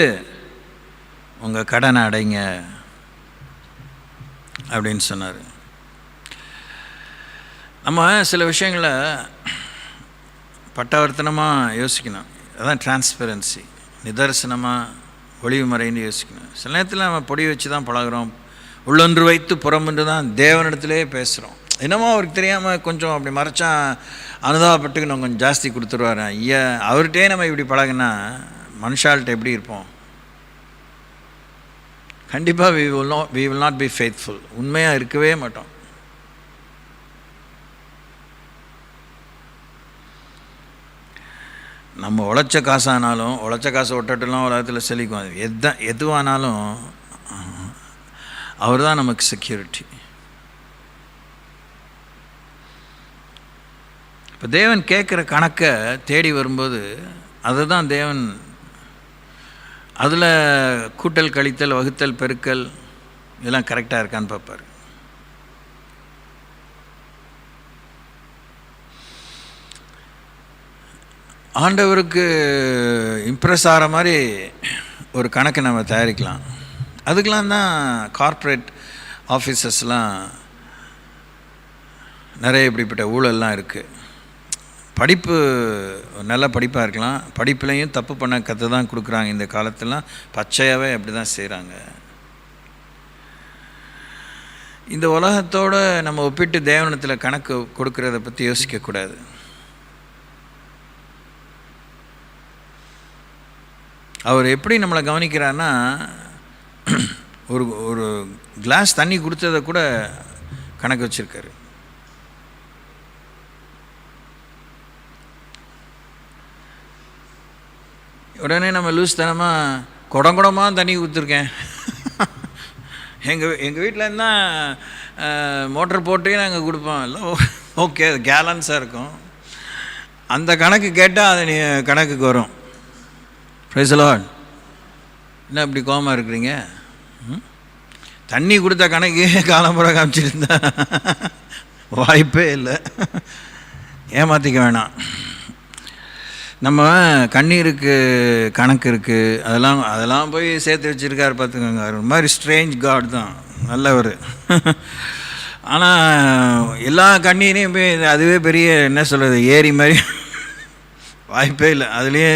உங்கள் கடனை அடைங்க அப்படின்னு சொன்னார். நம்ம சில விஷயங்களை பட்டவர்த்தனமாக யோசிக்கணும். அதுதான் டிரான்ஸ்பெரன்சி. நிதர்சனமாக ஒளிவு மறைன்னு யோசிக்கணும். சில நேரத்தில் நம்ம பொடி வச்சு தான் பழகிறோம். உள்ளொன்று வைத்து புறம்புன்று தான் தேவனிடத்திலே பேசுகிறோம். என்னமோ அவருக்கு தெரியாமல் கொஞ்சம் அப்படி மறைச்சா அனுதாபப்பட்டுக்கு நம்ம கொஞ்சம் ஜாஸ்தி கொடுத்துருவார். ஐயா, அவர்கிட்டே நம்ம இப்படி பழகினா மனுஷால்கிட்ட எப்படி இருப்போம்? கண்டிப்பாக we will not be faithful. உண்மையாக இருக்கவே மாட்டோம். நம்ம உழைச்ச காசானாலும், உழைச்ச காசை விட்டுட்டுலாம் உலகத்தில் செழிக்கும். எதுவானாலும் அவர் தான் நமக்கு செக்யூரிட்டி. இப்போ தேவன் கேட்குற கணக்கை தேடி வரும்போது அதுதான் தேவன் அதில் கூட்டல் கழித்தல் வகுத்தல் பெருக்கல் இதெல்லாம் கரெக்டாக இருக்கான்னு பார்ப்பார். ஆண்டவருக்கு இம்ப்ரெஸ் ஆகிற மாதிரி ஒரு கணக்கை நம்ம தயாரிக்கலாம். அதுக்கெலாம் தான் கார்ப்பரேட் ஆஃபீஸர்ஸ்லாம் நிறைய இப்படிப்பட்ட ஊழல்லாம் இருக்குது. படிப்பு நல்ல படிப்பாக இருக்கலாம், படிப்புலையும் தப்பு பண்ண கற்று தான் கொடுக்குறாங்க. இந்த காலத்திலாம் பச்சையாகவே அப்படி தான் செய்கிறாங்க. இந்த உலகத்தோடு நம்ம ஒப்பிட்டு தேவனத்தில் கணக்கு கொடுக்குறத பற்றி யோசிக்கக்கூடாது. அவர் எப்படி நம்மளை கவனிக்கிறார்னா, ஒரு ஒரு கிளாஸ் தண்ணி கொடுத்ததை கூட கணக்கு வச்சுருக்காரு. உடனே நம்ம லூஸ் தனமாக குடங்குடமாக தண்ணி கொடுத்துருக்கேன். எங்கள் வீட்டில் இருந்தால் மோட்டர் போட்டே நாங்கள் கொடுப்போம், எல்லாம் ஓகே, கேலன்ஸாக இருக்கும். அந்த கணக்கு கேட்டால் அது நீ கணக்குக்கு வரும். Price the Lord. என்ன இப்படி கோபமாக இருக்கிறீங்க? தண்ணி கொடுத்த கணக்கு காலம்புற காமிச்சிருந்தா வாய்ப்பே இல்லை. ஏமாற்றிக்க வேணாம். நம்ம கண்ணீருக்கு கணக்கு இருக்குது, அதெல்லாம் போய் சேர்த்து வச்சுருக்காரு பார்த்துக்கோங்க. ஒரு மாதிரி ஸ்ட்ரேஞ்ச் காட் தான், நல்லவர். ஆனால் எல்லா கண்ணீரையும் போய் அதுவே பெரிய என்ன சொல்கிறது, ஏரி மாதிரி வாய்ப்பே இல்லை, அதுலேயே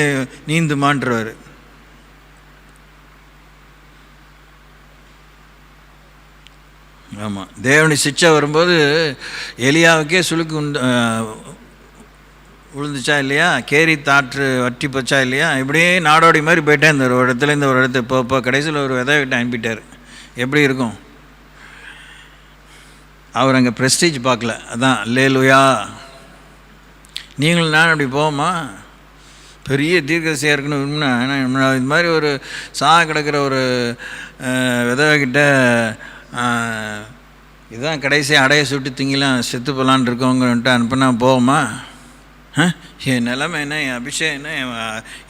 நீந்துமான்றவர். ஆமாம், தேவனுடைய சிச்சை வரும்போது எலியாவுக்கே சுளுக்கு விழுந்துச்சா இல்லையா, கேரி தாற்று வற்றி போச்சா இல்லையா, இப்படியே நாடோடி மாதிரி போயிட்டே இந்த ஒரு இடத்துல இந்த ஒரு இடத்துல இப்போ கடைசியில் ஒரு விதை விட்டு அனுப்பிட்டார். எப்படி இருக்கும்? அவர் அங்கே ப்ரெஸ்டீஜ் பார்க்கல. அதான் அல்லேலூயா. நீங்களும் நான் அப்படி போவோமா? பெரிய தீர்க்கதரிசியாக இருக்குன்னு விரும்பினா இது மாதிரி ஒரு கிடக்கிற ஒரு விதவைக்கிட்ட இதுதான் கடைசியாக அடைய சுட்டு திங்கலாம் செத்து போகலான் இருக்கவங்கன்ட்டு அனுப்புனா போவோமா? என் நிலைமை என்ன, என் அபிஷேகம் என்ன,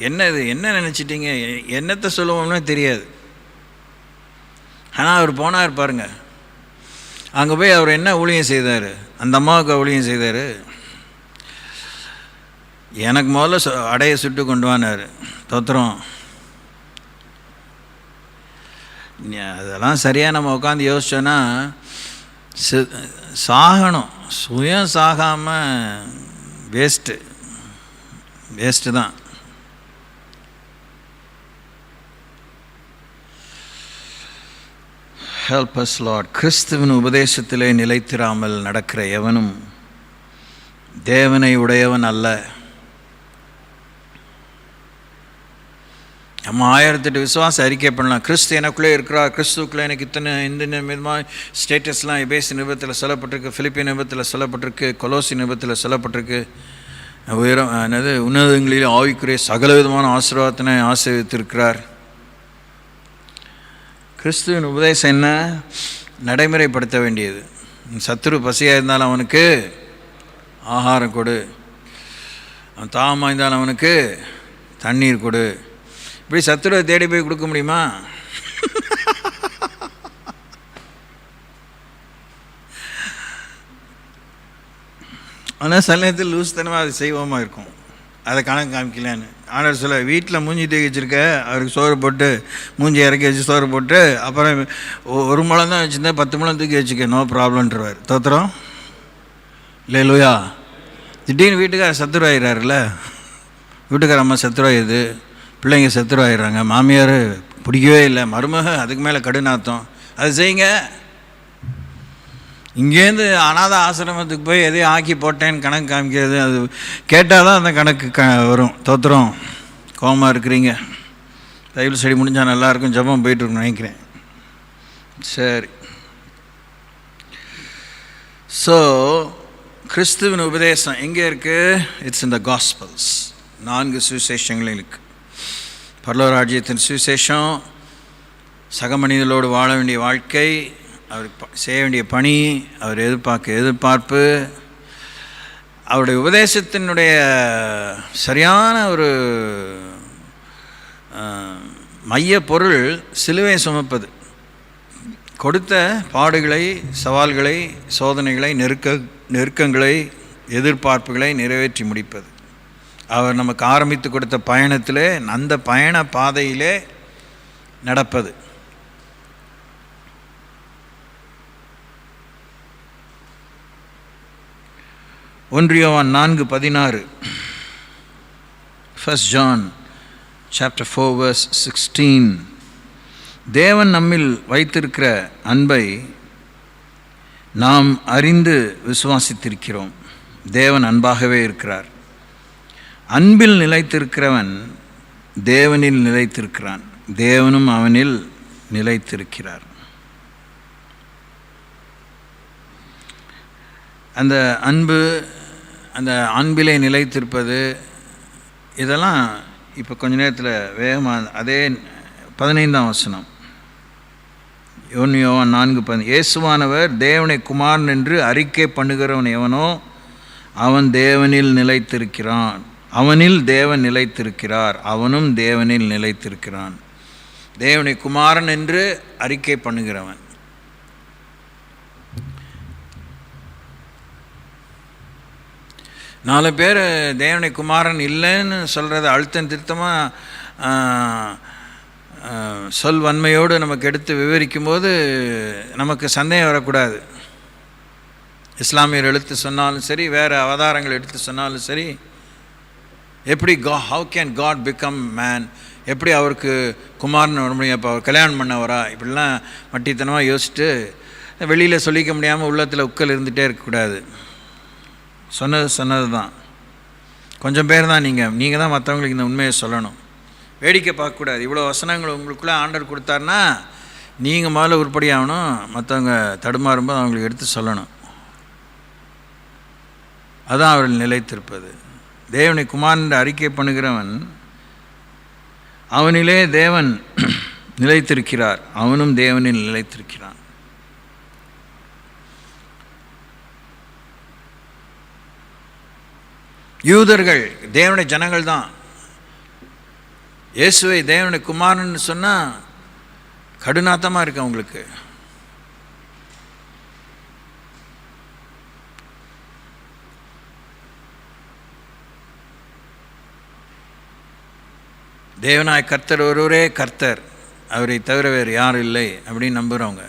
என்ன இது, என்ன நினச்சிட்டிங்க, என்னத்தை சொல்லுவோம்னே தெரியாது. ஆனால் அவர் போனார் பாருங்க. அங்கே போய் அவர் என்ன ஊழியம் செய்தார்? அந்த அம்மாவுக்கு ஊழியம் செய்தார். எனக்கு முதல்ல அடைய சுட்டு கொண்டு வானார். தோத்திரம். அதெல்லாம் சரியாக நம்ம உட்காந்து யோசிச்சோன்னா சாகணும். சுயம் சாகாமல் வேஸ்ட்டு தான். Help us Lord. கிறிஸ்துவின் உபதேசத்திலே நிலைத்திராமல் நடக்கிற எவனும் தேவனை உடையவன் அல்ல. நம்ம 1008 விசுவாசம் அறிக்கை பண்ணலாம். கிறிஸ்து எனக்குள்ளே இருக்கிறார், கிறிஸ்துக்குள்ளே எனக்கு இந்த விதமாக ஸ்டேட்டஸ்லாம் எபேசு நிருபத்தில் சொல்லப்பட்டிருக்கு, பிலிப்பி நிருபத்தில் சொல்லப்பட்டிருக்கு, கொலோசி நிருபத்தில் சொல்லப்பட்டிருக்கு. உயரம் என்னது உன்னதங்களில் ஆவிக்குரிய சகல விதமான ஆசீர்வாதத்தினை ஆசீர்வதித்திருக்கிறார். கிறிஸ்துவின் உபதேசம் என்ன? நடைமுறைப்படுத்த வேண்டியது. சத்துரு பசியாக இருந்தாலும் அவனுக்கு ஆகாரம் கொடு, அவன் தாகமாக இருந்தாலும் அவனுக்கு தண்ணீர் கொடு. இப்படி சத்துருவை தேடி போய் கொடுக்க முடியுமா? ஆனால் சில நேரத்தில் லூஸ்தனமாக அது செய்வோமா இருக்கும். அதை கணக்கு காமிக்கலான்னு ஆனால் சொல்ல வீட்டில் மூஞ்சி தூக்கி வச்சுருக்க, அவருக்கு சோறு போட்டு மூஞ்சி இறக்கி வச்சு சோறு போட்டு அப்புறம் ஒரு முழம் தான் வச்சுருந்தேன் 10 முழம் தூக்கி வச்சுக்க, நோ ப்ராப்ளம்ன்றவார். தோத்திரம் இல்லை லூயா. திடீர்னு வீட்டுக்கார சத்துருவாயிடுறாருல்ல, வீட்டுக்கார அம்மா சத்துருவாயிடுது, பிள்ளைங்க சத்துருவாயிடுறாங்க, மாமியார் பிடிக்கவே இல்லை, மருமக அதுக்கு மேலே கடுநாத்தம். அது செய்யுங்க. இங்கேருந்து அநாத ஆசிரமத்துக்கு போய் எதையும் ஆக்கி போட்டேன்னு கணக்கு காமிக்கிறது, அது கேட்டால் தான் அந்த கணக்கு வரும். தோத்திரம். கோபமாக இருக்கிறீங்க, பைபிள் ஸ்டடி முடிஞ்சால் நல்லாயிருக்கும், ஜெபம் போயிட்டுருக்குன்னு நினைக்கிறேன். சரி. ஸோ கிறிஸ்துவின் உபதேசம் எங்கே இருக்குது? It's in the gospels. 4 சுவிசேஷங்களும் இருக்குது. பரலோக ராஜ்யத்தின் சுவிசேஷம், சக மனிதர்களோடு வாழ வேண்டிய வாழ்க்கை, அவர் செய்ய வேண்டிய பணி, அவர் எதிர்பார்ப்பு, அவருடைய உபதேசத்தினுடைய சரியான ஒரு மைய பொருள் சிலுவை சுமப்பது, கொடுத்த பாடுகளை, சவால்களை, சோதனைகளை, நெருக்கங்களை, எதிர்பார்ப்புகளை நிறைவேற்றி முடிப்பது. அவர் நமக்கு ஆரம்பித்து கொடுத்த பயணத்திலே, அந்த பயண பாதையிலே நடப்பது. Ioan 4:16, 1 John chapter 4 verse 16. தேவன் நம்மில் வைத்திருக்கிற அன்பை நாம் அறிந்து விசுவாசித்திருக்கிறோம். தேவன் அன்பாகவே இருக்கிறார். அன்பில் நிலைத்திருக்கிறவன் தேவனில் நிலைத்திருக்கிறான், தேவனும் அவனில் நிலைத்திருக்கிறார். அந்த அன்பு, அந்த அன்பிலே நிலைத்திருப்பது, இதெல்லாம் இப்போ கொஞ்ச நேரத்தில் வேகமாக, அதே 15ஆம் வசனம், யோவான் 4:10, இயேசுவானவர் தேவனை குமாரன் என்று அறிக்கை பண்ணுகிறவன் எவனோ அவன் தேவனில் நிலைத்திருக்கிறான், அவனில் தேவன் நிலைத்திருக்கிறார், அவனும் தேவனில் நிலைத்திருக்கிறான். தேவனை குமாரன் என்று அறிக்கை பண்ணுகிறவன். நாலு பேர் தேவனை குமாரன் இல்லைன்னு சொல்கிறத அழுத்தம் திருத்தமாக சொல் வன்மையோடு நமக்கு எடுத்து விவரிக்கும் போது நமக்கு சந்தேகம் வரக்கூடாது. இஸ்லாமியர் எடுத்து சொன்னாலும் சரி, வேறு அவதாரங்கள் எடுத்து சொன்னாலும் சரி, எப்படி how can God become man, எப்படி அவருக்கு குமாரன் வர முடியும், இப்போ அவர் கல்யாணம் பண்ணவரா, இப்படிலாம் மட்டித்தனமாக யோசிச்சுட்டு வெளியில் சொல்லிக்க முடியாமல் உள்ளத்தில் உக்கல் இருந்துகிட்டே இருக்கக்கூடாது. சொன்னது தான். கொஞ்சம் பேர் தான் நீங்கள் தான் மற்றவங்களுக்கு இந்த உண்மையை சொல்லணும். வேடிக்கை பார்க்கக்கூடாது. இவ்வளோ வசனங்கள் உங்களுக்குள்ளே ஆண்டவர் கொடுத்தாருன்னா நீங்கள் முதல்ல உருப்படியாகணும், மற்றவங்க தடுமாறும்போது அவங்களுக்கு எடுத்து சொல்லணும். அதுதான் அவர்கள் நிலைத்திருப்பது. தேவனை குமாரன் அறிக்கை பண்ணுகிறவன் அவனிலே தேவன் நிலைத்திருக்கிறார், அவனும் தேவனில் நிலைத்திருக்கிறான். யூதர்கள் தேவனுடைய ஜனங்கள் தான். இயேசுவை தேவனுடைய குமாரன்னு சொன்னால் கடுநாத்தமாக இருக்கு அவங்களுக்கு. தேவனாய் கர்த்தர் ஒருவரே கர்த்தர், அவரை தவிர வேறு யாரும் இல்லை அப்படின்னு நம்புகிறவங்க.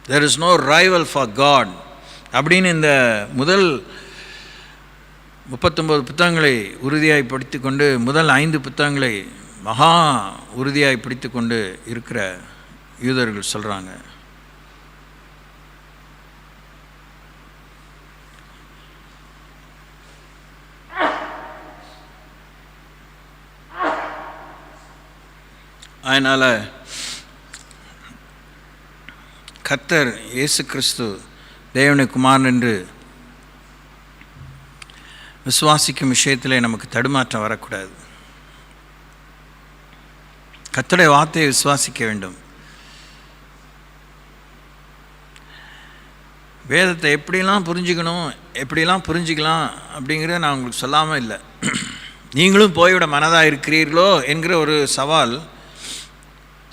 there is no rival for God அப்படின்னு இந்த முதல் 39 புத்தகங்களை உறுதியாய் படித்து கொண்டு, முதல் 5 புத்தகங்களை மகா உறுதியாய் பிடித்து கொண்டு இருக்கிற யூதர்கள் சொல்கிறாங்க. அதனால் கர்த்தர் இயேசு கிறிஸ்து தேவனுடைய குமாரன் என்று விசுவாசிக்கும் விஷயத்தில் நமக்கு தடுமாற்றம் வரக்கூடாது. கர்த்தருடைய வார்த்தையை விசுவாசிக்க வேண்டும். வேதத்தை எப்படிலாம் புரிஞ்சுக்கணும், எப்படிலாம் புரிஞ்சிக்கலாம் அப்படிங்கிறத நான் உங்களுக்கு சொல்லாமல் இல்லை. நீங்களும் போய்விட மனதாக இருக்கிறீர்களோ என்கிற ஒரு சவால்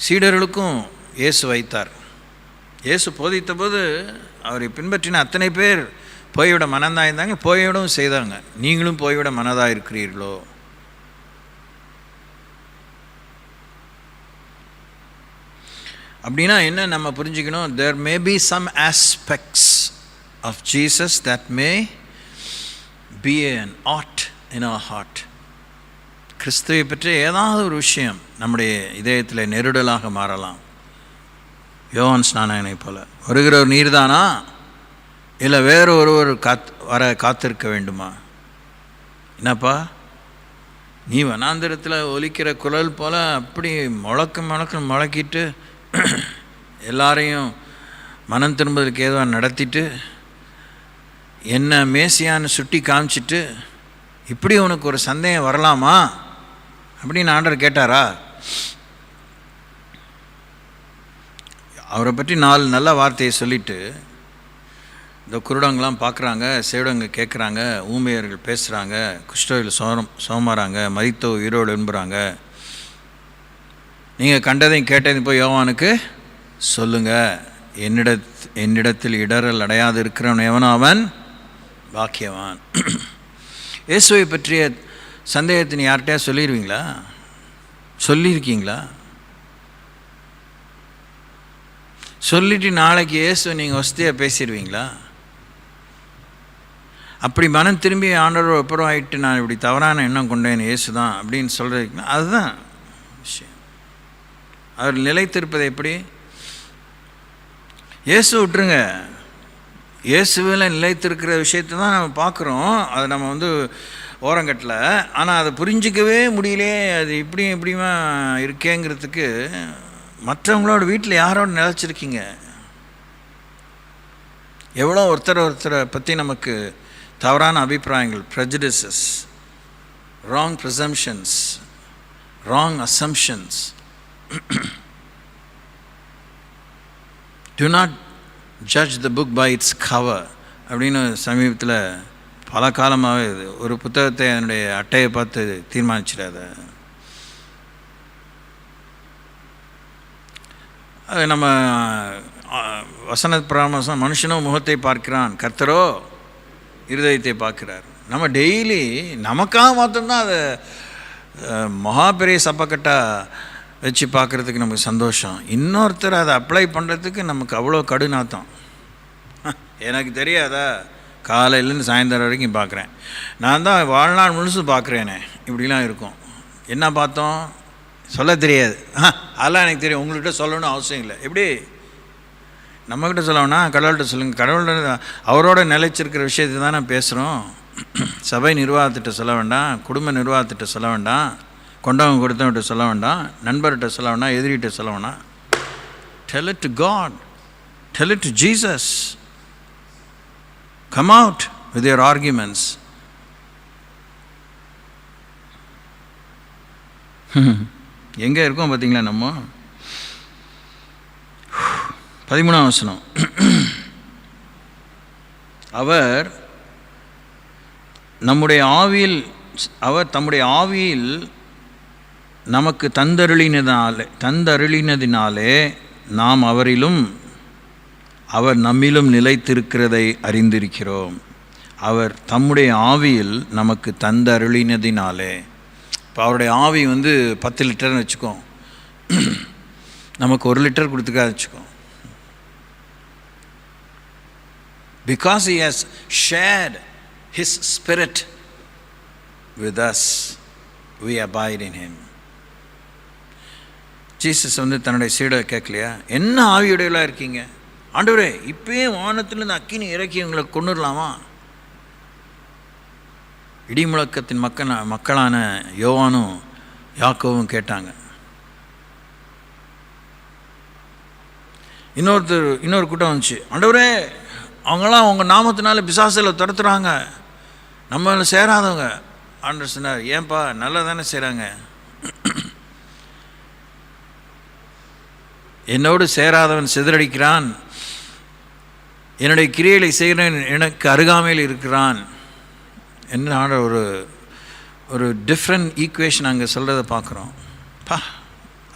சீடர்களுக்கும் இயேசு வைத்தார். இயேசு போதித்த போது அவரை பின்பற்றின அத்தனை பேர் போய்விட மனதாக இருந்தாங்க, போய்விடவும் செய்தாங்க. நீங்களும் போய்விட மனதாக இருக்கிறீர்களோ? அப்படின்னா என்ன நம்ம புரிஞ்சுக்கணும்? there may be some aspects of Jesus that may be an ought in our heart. கிறிஸ்துவை பற்றி ஏதாவது ஒரு விஷயம் நம்முடைய இதயத்தில் நெருடலாக மாறலாம். யோவான் ஸ்நானகனை போல, வருகிறவர் நீர்தானா இல்லை வேறு ஒருவர் வர காத்திருக்க வேண்டுமா? என்னப்பா நீ வனாந்திரத்தில் ஒலிக்கிற குரல் போல் அப்படி முழக்கிட்டு எல்லாரையும் மனம் திரும்புவதற்கு ஏதோ நடத்திட்டு என்ன மேசியான்னு சுட்டி காமிச்சிட்டு இப்படி உனக்கு ஒரு சந்தேகம் வரலாமா அப்படின்னு ஆண்டவர் கேட்டாரா? அவரை பற்றி 4 நல்ல வார்த்தையை சொல்லிவிட்டு இந்த குருடங்களாம் பார்க்குறாங்க, சேவடங்க கேட்குறாங்க, ஊமையர்கள் பேசுகிறாங்க, குஷ்டர்கள் சோமாறாங்க, மரித்தோ உயிரோடு எழும்புறாங்க. நீங்கள் கண்டதையும் கேட்டதையும் போய் யோவானுக்கு சொல்லுங்கள். என்னிடத்தில் இடரல் அடையாது இருக்கிறவன் எவனோ அவன் பாக்கியவான். இயேசுவை பற்றிய சந்தேகத்தின் யார்கிட்டயா சொல்லிடுவீங்களா? சொல்லியிருக்கீங்களா? சொல்லிட்டு நாளைக்கு இயேசு நீங்கள் வசதியாக பேசிடுவீங்களா? அப்படி மனம் திரும்பி ஆண்டவர் அப்புறம் ஆகிட்டு நான் இப்படி தவறான எண்ணம் கொண்டேன் இயேசு தான் அப்படின்னு சொல்கிறீங்களா? அதுதான் விஷயம். அவர் நிலைத்திருப்பது எப்படி? இயேசு விட்டுருங்க, இயேசுவில் நிலைத்திருக்கிற விஷயத்தை தான் நம்ம பார்க்குறோம். அதை நம்ம ஓரங்கட்டில். ஆனால் அதை புரிஞ்சிக்கவே முடியலே, அது இப்படியுமா இருக்கேங்கிறதுக்கு மற்றவங்களோட வீட்டில் யாரோட நிலச்சிருக்கீங்க? எவ்வளோ ஒருத்தரை பற்றி நமக்கு தவறான அபிப்பிராயங்கள், prejudices, wrong presumptions, wrong assumptions. Do not judge the book by its cover அப்படின்னு சமீபத்தில் பல காலமாகவே ஒரு புத்தகத்தை அதனுடைய அட்டையை பார்த்து தீர்மானிச்சிடாத. அது நம்ம வசன பராமர்சம், மனுஷனோ முகத்தை பார்க்கிறான், கர்த்தரோ இருதயத்தை பார்க்கிறார். நம்ம டெய்லி நமக்காக மாத்திரம்தான் அதை மகா பெரிய சப்பக்கட்டாக வச்சு பார்க்குறதுக்கு நமக்கு சந்தோஷம். இன்னொருத்தர் அதை அப்ளை பண்ணுறதுக்கு நமக்கு அவ்வளோ கடுநாத்தம். எனக்கு தெரியாதா, காலையிலேருந்து சாயந்தரம் வரைக்கும் பார்க்குறேன், நான் தான் வாழ்நாள் முழுசு பார்க்குறேனே, இப்படிலாம் இருக்கும். என்ன பார்த்தோம் சொல்ல தெரியாது. அதெல்லாம் எனக்கு தெரியும், உங்கள்கிட்ட சொல்லணும்னு அவசியம் இல்லை. எப்படி நம்மக்கிட்ட சொல்லணும்னா கடவுள்கிட்ட சொல்லுங்கள். கடவுள்கிட்ட அவரோட நிலைச்சிருக்கிற விஷயத்தை தானே பேசுகிறோம். சபை நிர்வாகத்திட்ட சொல்ல வேண்டாம், குடும்ப நிர்வாகத்திட்ட சொல்ல வேண்டாம், கொண்டவங்க கொடுத்தவங்கிட்ட சொல்ல வேண்டாம், நண்பர்கிட்ட சொல்ல வேண்டாம், எதிரிகிட்ட சொல்ல வேண்டாம். Tell it to God. Tell it to Jesus. Come out with your arguments. எங்கே இருக்கோம் பார்த்தீங்களா? நம்ம 13ஆம் வசனம். அவர் தம்முடைய ஆவியில் நமக்கு தந்தருளினதினாலே நாம் அவரிலும் அவர் நம்மிலும் நிலைத்திருக்கிறதை அறிந்திருக்கிறோம். அவர் தம்முடைய ஆவியில் நமக்கு தந்தருளினதினாலே. இப்போ அவருடைய ஆவி 10 லிட்டர்னு வச்சுக்கோ, நமக்கு 1 லிட்டர் கொடுத்துக்காது வச்சுக்கோ. Because he has shared his spirit with us, we abide in him. Jesus தன்னுடைய சீடரை கேட்கலையா, என்ன ஆவியுடையவளாக இருக்கீங்க ஆண்டவரே, இப்பயே வானத்திலிருந்து அக்கினி இறக்கி உங்களை கொண்டுடலாமா? இடிமுழக்கத்தின் மக்களான யோவானும் யாக்கோவும் கேட்டாங்க. இன்னொரு கூட்டம் வந்துச்சு, ஆண்டவரே அவங்களாம் உங்கள் நாமத்தினால பிசாசுல துரத்துறாங்க, நம்மள சேராதவங்க. ஆண்டவர் சொன்னார், ஏன்பா நல்லா தானே செய்கிறாங்க, என்னோடு சேராதவன் சிதறடிக்கிறான், என்னுடைய கிரியைகளை செய்கிறேன், எனக்கு அருகாமையில் இருக்கிறான் என்று ஆண்டவர் ஒரு டிஃப்ரெண்ட் ஈக்குவேஷன் அங்கே சொல்கிறத பார்க்குறோம்.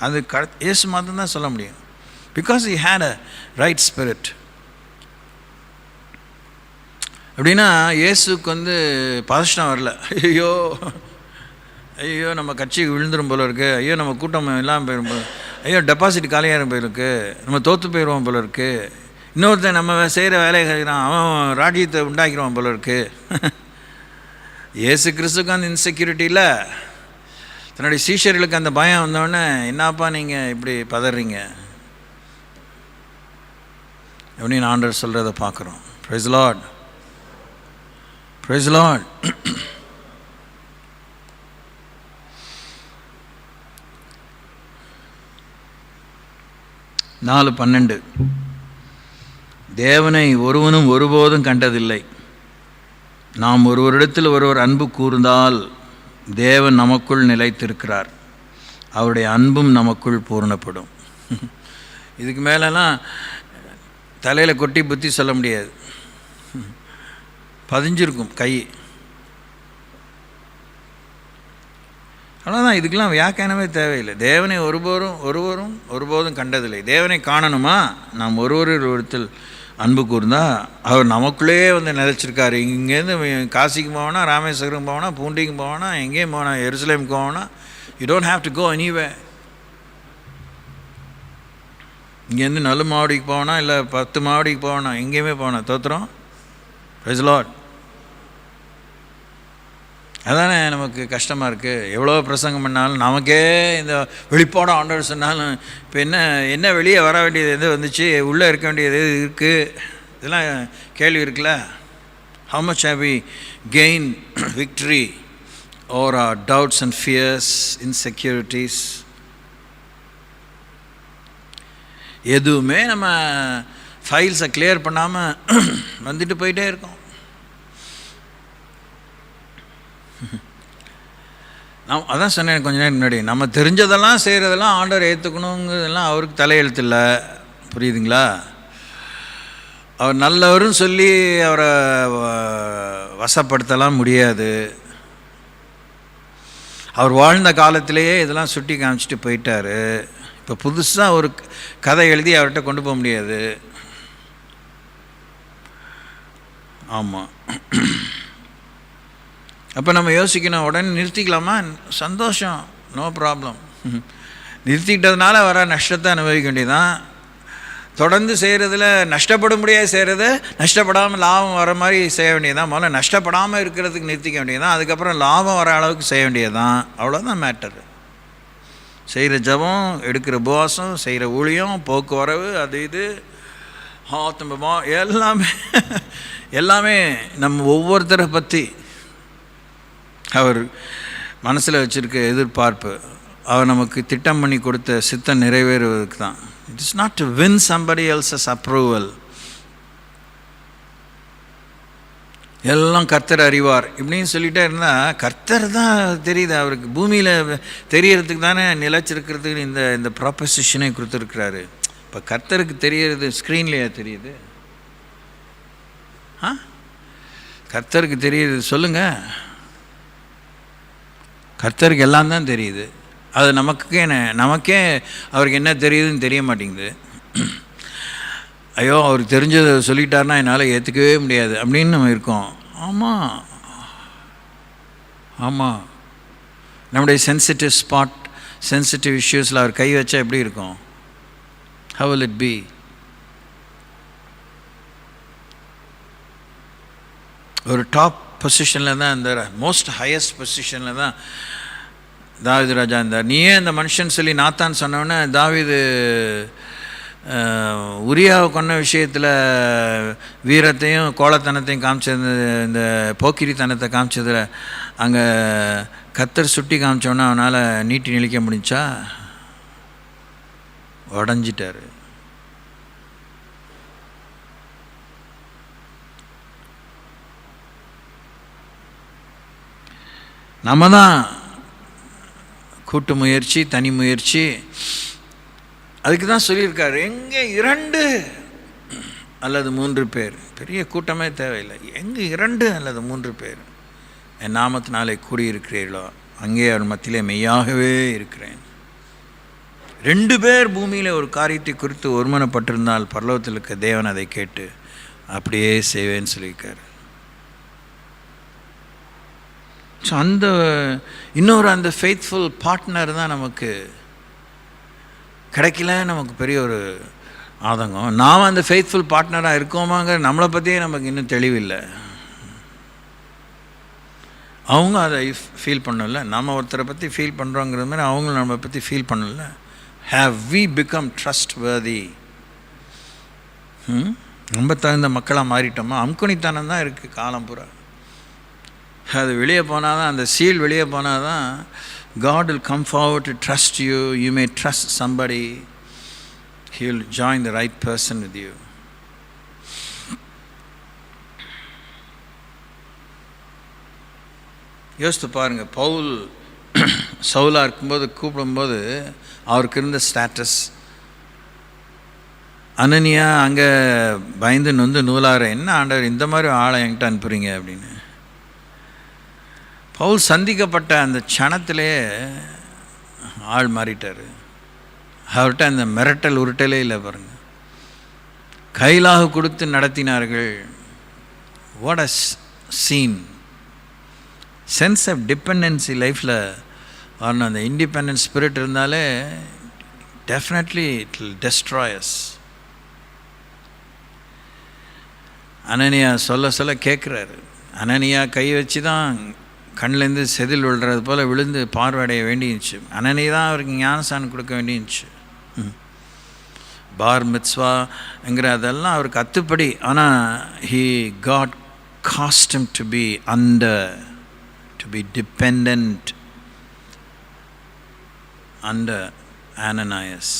அது இயேசு மாத்திரம் தான் சொல்ல முடியும். Because he had a right spirit. அப்படின்னா இயேசுக்கு பதஷ்டம் வரல. ஐயோ நம்ம கட்சிக்கு விழுந்துரும் போல இருக்கு, ஐயோ நம்ம கூட்டம் எல்லாம் போயிடும் போல, ஐயோ டெபாசிட் காலியாக போயிருக்கு, நம்ம தோற்று போயிடுவோம் போல இருக்கு, இன்னொருத்தன் நம்ம செய்கிற வேலையை செய்கிறான், அவன் ராஜ்யத்தை உண்டாக்கிடுவான் போல இருக்கு. இயேசு கிறிஸ்துக்கு அந்த இன்செக்யூரிட்டி இல்லை, தன்னுடைய சீஷர்களுக்கு அந்த பயம் வந்தோடனே, என்னப்பா நீங்கள் இப்படி பதறீங்க அப்படின்னு ஆண்டவர் சொல்கிறத பார்க்குறோம். Praise the Lord. Praise the Lord. 4:12 தேவனை ஒருவனும் ஒருபோதும் கண்டதில்லை. நாம் ஒருவரிடத்தில் ஒருவர் அன்பு கூர்ந்தால் தேவன் நமக்குள் நிலைத்திருக்கிறார், அவருடைய அன்பும் நமக்குள் பூர்ணப்படும். இதுக்கு மேலெல்லாம் தலையில் கொட்டி புத்தி சொல்ல முடியாது, பதிஞ்சிருக்கும் கை. அவ்வளோதான், இதுக்கெல்லாம் வியாக்கியானமே தேவையில்லை. தேவனை ஒருபோதும் கண்டதில்லை. தேவனை காணணுமா, நாம் ஒருவரிடத்தில் அன்பு கூர்ந்தால் அவர் நமக்குள்ளே நிலைச்சிருக்காரு. இங்கேருந்து காசிக்கு போவோன்னா, ராமேஸ்வரம் போவோன்னா, பூண்டிக்கு போவோன்னா, எங்கேயும் போனா, எருசலேமுக்கு போவோன்னா, you don't have to go anyway. இங்கேருந்து 4 மாவடிக்கு போவோன்னா, இல்லை 10 மாவடிக்கு போவோன்னா, எங்கேயுமே போனா தோத்துறோம். Price the Lord. அதானே நமக்கு கஷ்டமாக இருக்குது. எவ்வளோ பிரசங்கம் பண்ணாலும் நமக்கே இந்த வெளிப்பாட ஆண்டவர் சொன்னாலும், இப்போ என்ன வெளியே வர வேண்டியது எது வந்துச்சு, உள்ளே இருக்க வேண்டியது எது இருக்குது, இதெல்லாம் கேள்வி இருக்குல்ல. How much have we gained victory or our doubts and fears, insecurities, எதுவுமே நம்ம ஃபைல்ஸை கிளியர் பண்ணாமல் வந்துட்டு போயிட்டே இருக்கோம். நான் அதான் சொன்னேன் கொஞ்ச நேரம் முன்னாடி, நம்ம தெரிஞ்சதெல்லாம் செய்கிறதெல்லாம் ஆண்டவர் ஏற்றுக்கணுங்கிறதெல்லாம் அவருக்கு தலையெழுத்து இல்லை. புரியுதுங்களா? அவர் நல்லவரும் சொல்லி அவரை வசப்படுத்தலாம் முடியாது. அவர் வாழ்ந்த காலத்திலேயே இதெல்லாம் சுட்டி காமிச்சிட்டு போயிட்டார். இப்போ புதுசாக ஒரு கதை எழுதி அவர்கிட்ட கொண்டு போக முடியாது. ஆமாம். அப்போ நம்ம யோசிக்கணும், உடனே நிறுத்திக்கலாமா? சந்தோஷம், நோ ப்ராப்ளம். நிறுத்திக்கிட்டதுனால வர நஷ்டத்தை அனுபவிக்க வேண்டியதான். தொடர்ந்து செய்கிறதுல நஷ்டப்பட முடியாது, செய்கிறத நஷ்டப்படாமல் லாபம் வர மாதிரி செய்ய வேண்டியதான். முதல்ல நஷ்டப்படாமல் இருக்கிறதுக்கு நிறுத்திக்க வேண்டியதான், அதுக்கப்புறம் லாபம் வர அளவுக்கு செய்ய வேண்டியதுதான். அவ்வளோதான் மேட்டரு. செய்கிற ஜபம், எடுக்கிற உபவாசம், செய்கிற ஊழியம், போக்குவரவு, அது இது ஆத்மபம் எல்லாமே நம்ம ஒவ்வொருத்தரை பற்றி அவர் மனசில் வச்சுருக்க எதிர்பார்ப்பு, அவர் நமக்கு திட்டம் பண்ணி கொடுத்த சித்தம் நிறைவேறுவதற்கு தான். It is not to win somebody else's approval. எல்லாம் கர்த்தர் அறிவார் இப்படின்னு சொல்லிகிட்டே இருந்தால், கர்த்தர் தான் தெரியுது அவருக்கு. பூமியில் தெரியறதுக்கு தானே நிலைச்சிருக்கிறதுக்கு இந்த ப்ராப்போசிஷனே கொடுத்துருக்குறாரு. இப்போ கர்த்தருக்கு தெரியறது ஸ்க்ரீன்லேயே தெரியுது. கர்த்தருக்கு தெரியுது, சொல்லுங்கள். கர்த்தருக்கு எல்லாம் தான் தெரியுது. அது நமக்கே அவருக்கு என்ன தெரியுதுன்னு தெரிய மாட்டேங்குது. ஐயோ, அவருக்கு தெரிஞ்சதை சொல்லிட்டாருன்னா என்னால் ஏற்றுக்கவே முடியாது அப்படின்னு நம்ம இருக்கோம். ஆமாம், நம்முடைய சென்சிட்டிவ் ஸ்பாட், சென்சிட்டிவ் இஷ்யூஸில் அவர் கை வச்சா எப்படி இருக்கும்? How will it be? ஒரு டாப் பொசிஷனில் தான், இந்த மோஸ்ட் ஹையஸ்ட் பொசிஷனில் தான் தாவீது ராஜா இருந்தார். நீயே இந்த மனுஷன் சொல்லி நாத்தான் சொன்னோன்னே தாவீது உரியாவை கொன்ன விஷயத்தில் வீரத்தையும் கோலத்தனத்தையும் காமிச்சது, இந்த போக்கிரித்தனத்தை காமிச்சதில் அங்கே கர்த்தர் சுட்டி காமிச்சோன்னா அவனால் நீட்டி நிலைக்க முடிஞ்சா? உடஞ்சிட்டார். நம்ம தான் கூட்டு முயற்சி, தனி முயற்சி. அதுக்கு தான் சொல்லியிருக்காரு, எங்கே 2 அல்லது 3 பேர், பெரிய கூட்டமே தேவையில்லை, எங்கே 2 அல்லது 3 பேர் என் நாமத்தினாலே கூடியிருக்கிறீர்களோ அங்கே அவர் மத்தியிலே மெய்யாகவே இருக்கிறேன். 2 பேர் பூமியில் ஒரு காரியத்தை குறித்து ஒருமனப்பட்டிருந்தால் பரலோகத்தில் இருக்க தேவன் அதை கேட்டு அப்படியே செய்வேன்னு சொல்லியிருக்காரு. ஸோ அந்த ஃபெய்த்ஃபுல் பார்ட்னர் தான் நமக்கு கிடைக்கல. நமக்கு பெரிய ஒரு ஆதங்கம். நாம் அந்த ஃபெய்த்ஃபுல் பார்ட்னராக இருக்கோமாங்கிற நம்மளை பற்றியே நமக்கு இன்னும் தெளிவில்லை. அவங்க அதை ஃபீல் பண்ணல, நம்ம ஒருத்தரை பற்றி ஃபீல் பண்ணுறோங்கிற மாதிரி அவங்களும் நம்மளை பற்றி ஃபீல் பண்ணல. Have we become trustworthy? ரொம்ப தகுந்த மக்களாக மாறிட்டோமா? அம்குனித்தனம் தான் இருக்குது காலம் பூரா. அது வெளியே போனால் தான், அந்த சீல் வெளியே போனால் தான் God will come forward to trust you. You may trust somebody. He will join the right person with you. யோசித்து பாருங்கள், பவுல் சவுலாக இருக்கும்போது கூப்பிடும்போது அவருக்கு இருந்த ஸ்டேட்டஸ், அனனியா அங்கே பயந்து நொந்து நூலார, என்ன ஆண்டவர் இந்த மாதிரி ஆளை என்கிட்ட அனுப்புறீங்க அப்படின்னு. பவுல் சந்திக்கப்பட்ட அந்த க்ஷணத்திலே ஆள் மாறிட்டார். அவர்கிட்ட அந்த மிரட்டல் உருட்டலே இல்லை பாருங்கள். கையிலாக கொடுத்து நடத்தினார்கள். What a scene! Sense of dependency லைஃப்பில் வரணும். அந்த இண்டிபெண்டன்ஸ் ஸ்பிரிட் இருந்தாலே definitely it will destroy us. அனனியா சொல்ல கேட்குறாரு. அனனியா கை வச்சு தான் கண்ணிலேருந்து செதில் விழுறது போல் விழுந்து பார்வையடைய வேண்டியிருந்துச்சு. அனனியா தான் அவருக்கு ஞானசானம் கொடுக்க வேண்டியிருந்துச்சு. பார் மித்ஸ்வாங்கிற அதெல்லாம் அவருக்கு அத்துப்படி. ஆனால் he got caused him to be under, to be dependent under Ananias.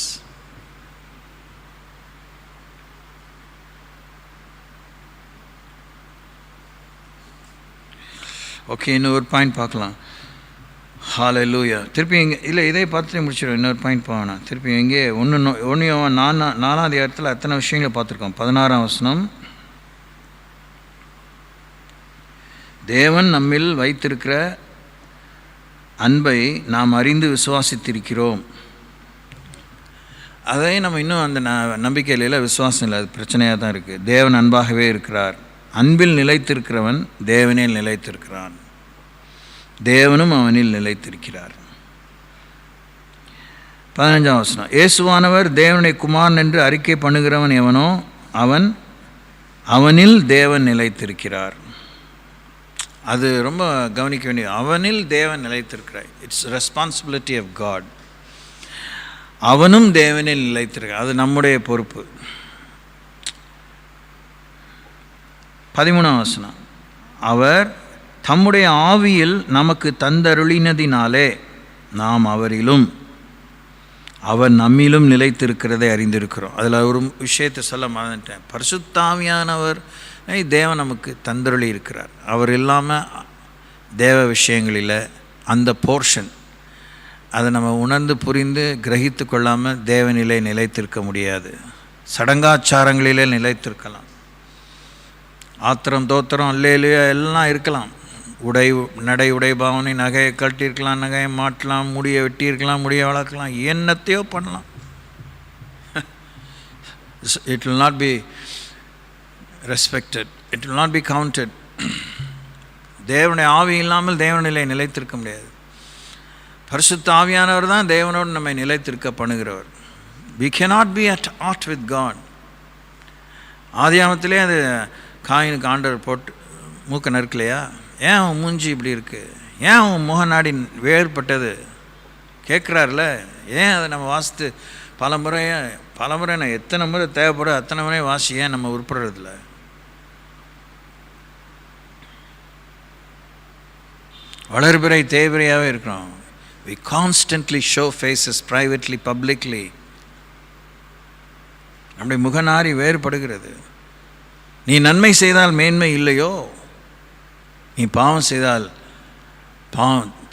Okay, இன்னொரு பாயிண்ட் பார்க்கலாம். ஹல்லேலூயா. திருப்பி இங்கே இல்லை, இதே பார்த்துட்டு முடிச்சிடும். இன்னொரு பாயிண்ட் போவேண்ணா. திருப்பி எங்கே ஒன்று நாலாவது இடத்துல அத்தனை விஷயங்களை பார்த்துருக்கோம். 16ஆம் வசனம், தேவன் நம்மில் வைத்திருக்கிற அன்பை நாம் அறிந்து விசுவாசித்திருக்கிறோம். அதை நம்ம இன்னும் அந்த நம்பிக்கையில் இல்லை, விசுவாசம் இல்லை, அது பிரச்சனையாக தான் இருக்குது. தேவன் அன்பாகவே இருக்கிறார். அன்பில் நிலைத்திருக்கிறவன் தேவனில் நிலைத்திருக்கிறான், தேவனும் அவனில் நிலைத்திருக்கிறார். 15ஆம் வசனம், இயேசுவானவர் தேவனுடைய குமாரன் என்று அறிக்கை பண்ணுகிறவன் எவனோ அவனில் தேவன் நிலைத்திருக்கிறார். அது ரொம்ப கவனிக்க வேண்டிய, அவனில் தேவன் நிலைத்திருக்கிறார். It's responsibility of God. அவனும் தேவனில் நிலைத்திருக்கிறார், அது நம்முடைய பொறுப்பு. 13ஆம் வசனம், அவர் தம்முடைய ஆவியில் நமக்கு தந்தருளினதினாலே நாம் அவரிலும் அவர் நம்மிலும் நிலைத்திருக்கிறதை அறிந்திருக்கிறோம். அதில் ஒரு விஷயத்தை சொல்ல மறந்துட்டேன். பரிசுத்த ஆவியானவர் தேவன் நமக்கு தந்தருளி இருக்கிறார். அவர் இல்லாமல் தேவ விஷயங்களில் அந்த போர்ஷன் அதை நம்ம உணர்ந்து புரிந்து கிரகித்து கொள்ளாமல் தேவனிலே நிலைத்திருக்க முடியாது. சடங்காச்சாரங்களிலே நிலைத்திருக்கலாம், ஆத்திரம் தோத்திரம் அல்லேலூயா எல்லாம் இருக்கலாம், உடை பாவனை, நகையை கட்டியிருக்கலாம், நகையை மாட்டலாம், முடியை வெட்டியிருக்கலாம், முடியை வளர்க்கலாம், என்னத்தையோ பண்ணலாம். It will not be respected, it will not be counted. தேவனுடைய ஆவி இல்லாமல் தேவனிலே நிலைத்திருக்க முடியாது. பரிசுத்த ஆவியானவர் தான் தேவனோடு நம்மை நிலைத்திருக்க பண்ணுகிறவர். we cannot be at art with God. ஆதியாமத்திலே அது காயினுக்கு ஆண்டவர் போட்டு மூக்க நறுக்கலையா? ஏன் உன் மூஞ்சி இப்படி இருக்குது, ஏன் உன் முகநாடி வேறுபட்டது கேட்குறாருல. ஏன் அதை நம்ம வாசித்து பல முறை நான் எத்தனை முறை தேவைப்படும் அத்தனை முறை வாசி, ஏன் நம்ம உருப்படுறதில்ல? வளர்பிறை தேய்பிறையாகவே இருக்கிறோம். we constantly show faces privately, publicly. நம்முடைய முகநாரி வேறுபடுகிறது. நீ நன்மை செய்தால் மேன்மை இல்லையோ, நீ பாவம் செய்தால்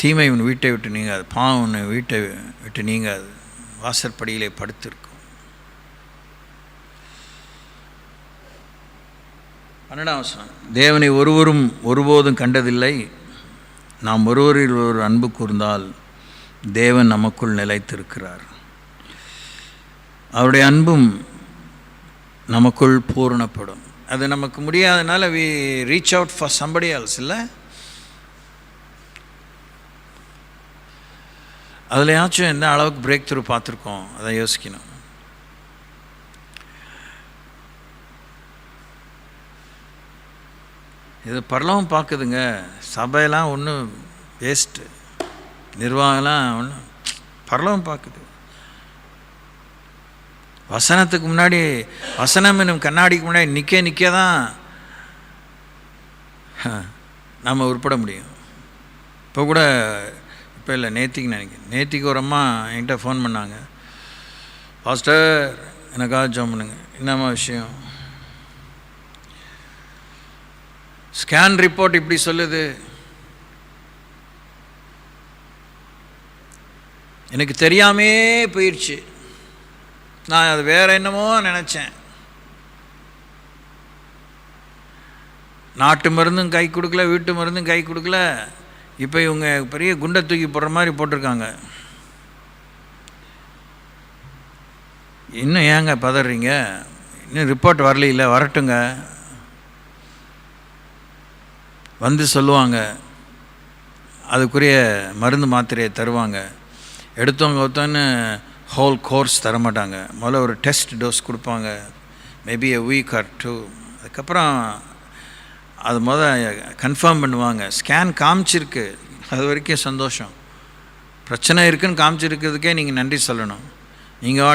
தீமை உன் வீட்டை விட்டு நீங்காது, பாவம் உன்னை வீட்டை விட்டு நீங்காது, வாசற்படியிலே படுத்திருக்கும். 12ஆம் வசனம், தேவனை ஒருவரும் ஒருபோதும் கண்டதில்லை, நாம் ஒருவரில் ஒரு அன்பு கூர்ந்தால் தேவன் நமக்குள் நிலைத்திருக்கிறார், அவருடைய அன்பும் நமக்குள் பூரணப்படும். அது நமக்கு முடியாதனால we reach out for somebody else, இல்லை? அதுலையாச்சும் எந்த அளவுக்கு பிரேக் த்ரூ பார்த்துருக்கோம், அதை யோசிக்கணும். இது பரலவும் பார்க்குதுங்க. சபையெல்லாம் ஒன்றும் வேஸ்ட்டு, நிர்வாகம்லாம் ஒன்றும், பரலவும் பார்க்குது. வசனத்துக்கு முன்னாடி, வசனம் என்னும் கண்ணாடிக்கு முன்னாடி நிற்க தான் நம்ம உருப்பட முடியும். இப்போ கூட, இப்போ இல்லை, நேத்திக்கு ஒரு அம்மா என்கிட்ட ஃபோன் பண்ணாங்க, பாஸ்டர் எனக்காக ஜெபம் பண்ணுங்க. என்னம்மா விஷயம்? ஸ்கேன் ரிப்போர்ட் இப்படி சொல்லுது, எனக்கு தெரியாமே போயிடுச்சு, நான் அது வேற என்னமோ நினச்சேன். நாட்டு மருந்தும் கை கொடுக்கல, வீட்டு மருந்தும் கை கொடுக்கல, இப்போ இவங்க பெரிய குண்டை தூக்கி போடுற மாதிரி போட்டிருக்காங்க. இன்னும் ஏங்க பதறீங்க? இன்னும் ரிப்போர்ட் வரல, வரட்டுங்க, வந்து சொல்லுவாங்க, அதுக்குரிய மருந்து மாத்திரையை தருவாங்க. எடுத்தவங்க ஹோல் கோர்ஸ் தரமாட்டாங்க. முதல்ல ஒரு டெஸ்ட் டோஸ் கொடுப்பாங்க, மேபி a week or 2. அதுக்கப்புறம் அது கன்ஃபார்ம் பண்ணுவாங்க. ஸ்கேன் காமிச்சிருக்கு, அது வரைக்கும் சந்தோஷம். பிரச்சனை இருக்குதுன்னு காமிச்சிருக்கிறதுக்கே நீங்கள் நன்றி சொல்லணும். நீங்கள்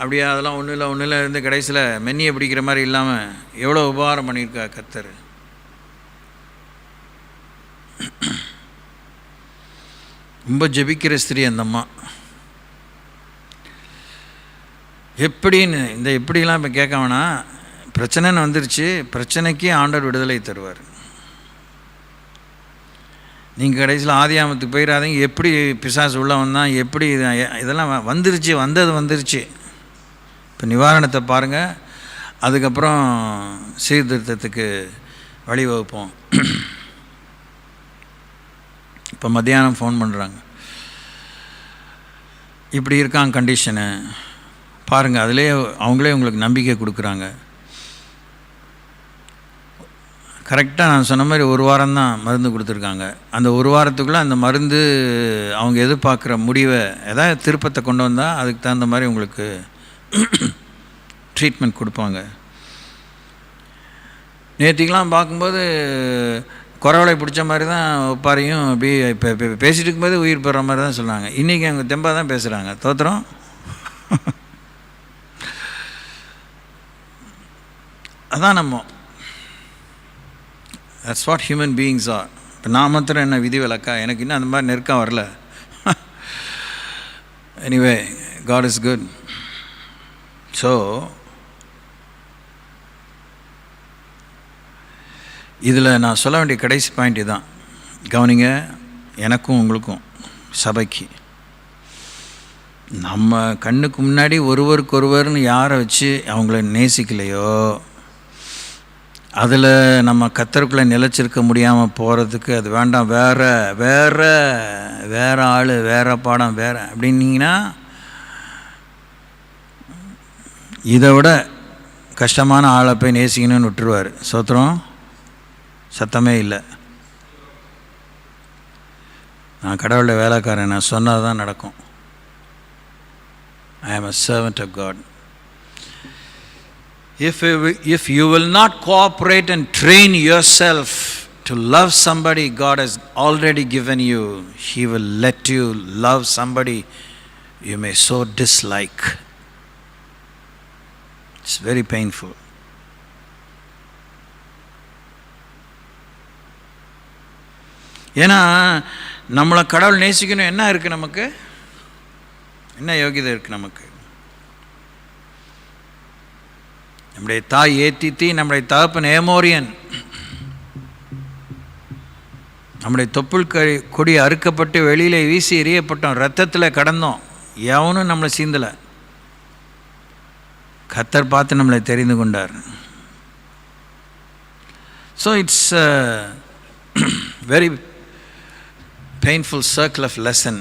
அப்படியே அதெல்லாம் ஒன்றும் இல்லை இருந்து கடைசியில் மென்னியை பிடிக்கிற மாதிரி இல்லாமல் எவ்வளோ உபகாரம் பண்ணியிருக்கா கர்த்தர். ரொம்ப ஜெபிக்கிற ஸ்திரீ அந்த அம்மா. எப்படின்னு இந்த எப்படிலாம் இப்போ கேட்க வேணாம். பிரச்சனைன்னு வந்துருச்சு, பிரச்சனைக்கு ஆண்டவர் விடுதலை தருவார். நீங்கள் கடைசியில் ஆதியாமத்துக்கு போயிடாதீங்க. எப்படி பிசாசு உள்ளே வந்தான், எப்படி இதெல்லாம் வந்துருச்சு, வந்துருச்சு. இப்போ நிவாரணத்தை பாருங்கள், அதுக்கப்புறம் சீர்திருத்தத்துக்கு வழிவகுப்போம். இப்போ மத்தியானம் ஃபோன் பண்ணுறாங்க, இப்படி இருக்காங்க கண்டிஷனு பாருங்கள். அதிலே அவங்களே உங்களுக்கு நம்பிக்கை கொடுக்குறாங்க. கரெக்டாக நான் சொன்ன மாதிரி 1 வாரம் தான் மருந்து கொடுத்துருக்காங்க. அந்த 1 வாரத்துக்குள்ளே அந்த மருந்து அவங்க எதிர்பார்க்குற முடிவை ஏதாவது திருப்பத்தை கொண்டு வந்தால் அதுக்கு தகுந்த மாதிரி உங்களுக்கு ட்ரீட்மெண்ட் கொடுப்பாங்க. நேற்றுக்கெலாம் பார்க்கும்போது குறவளை பிடிச்ச மாதிரி தான் ஒப்பாரையும் அப்படி இப்போ பேசிகிட்டு இருக்கும்போது உயிர் பெற மாதிரி தான் சொன்னாங்க. இன்றைக்கி அவங்க தெம்பாக தான் பேசுகிறாங்க. தோத்திரம். அதான் நம்ம that's what human beings are. இப்போ நான் மாத்திரம் என்ன விதி விலக்கா? எனக்கு இன்னும் அந்த மாதிரி நெருக்கம் வரல. Anyway, God is good. So இதில் நான் சொல்ல வேண்டிய கடைசி பாயிண்ட் இதுதான். கவனிங்க, எனக்கும் உங்களுக்கும் சபைக்கு நம்ம கண்ணுக்கு முன்னாடி ஒருவருக்கொருவர்னு யாரை வச்சு அவங்கள நேசிக்கலையோ அதில் நம்ம கர்த்தருக்குள்ளே நிலைச்சிருக்க முடியாமல் போகிறதுக்கு அது வேண்டாம். வேறு ஆள், வேறு பாடம், வேறு அப்படின்னீங்கன்னா இதை விட கஷ்டமான ஆளை போய் நேசிக்கணும்னு விட்டுருவார். சோத்திரம். சத்தமே இல்லை. நான் கடவுளோட வேலைக்காரன், நான் சொன்னது தான் நடக்கும். I am a servant of God. If you will not cooperate and train yourself to love somebody God has already given you, He will let you love somebody you may so dislike. It's very painful. ஏன்னா நம்மளை கடவுள் நேசிக்கணும். என்ன இருக்குது நமக்கு? என்ன யோகியதை இருக்குது நமக்கு? நம்முடைய தாய் ஏத்தித்தி, நம்முடைய தகப்பன் ஏமோரியன், நம்முடைய தொப்புள் கொடி அறுக்கப்பட்டு வெளியில் வீசி எறியப்பட்டோம், ரத்தத்தில் கடந்தோம், எவனும் நம்மளை சீந்தலை. கர்த்தர் பார்த்து நம்மளை தெரிந்து கொண்டார். So it's very painful circle of lesson.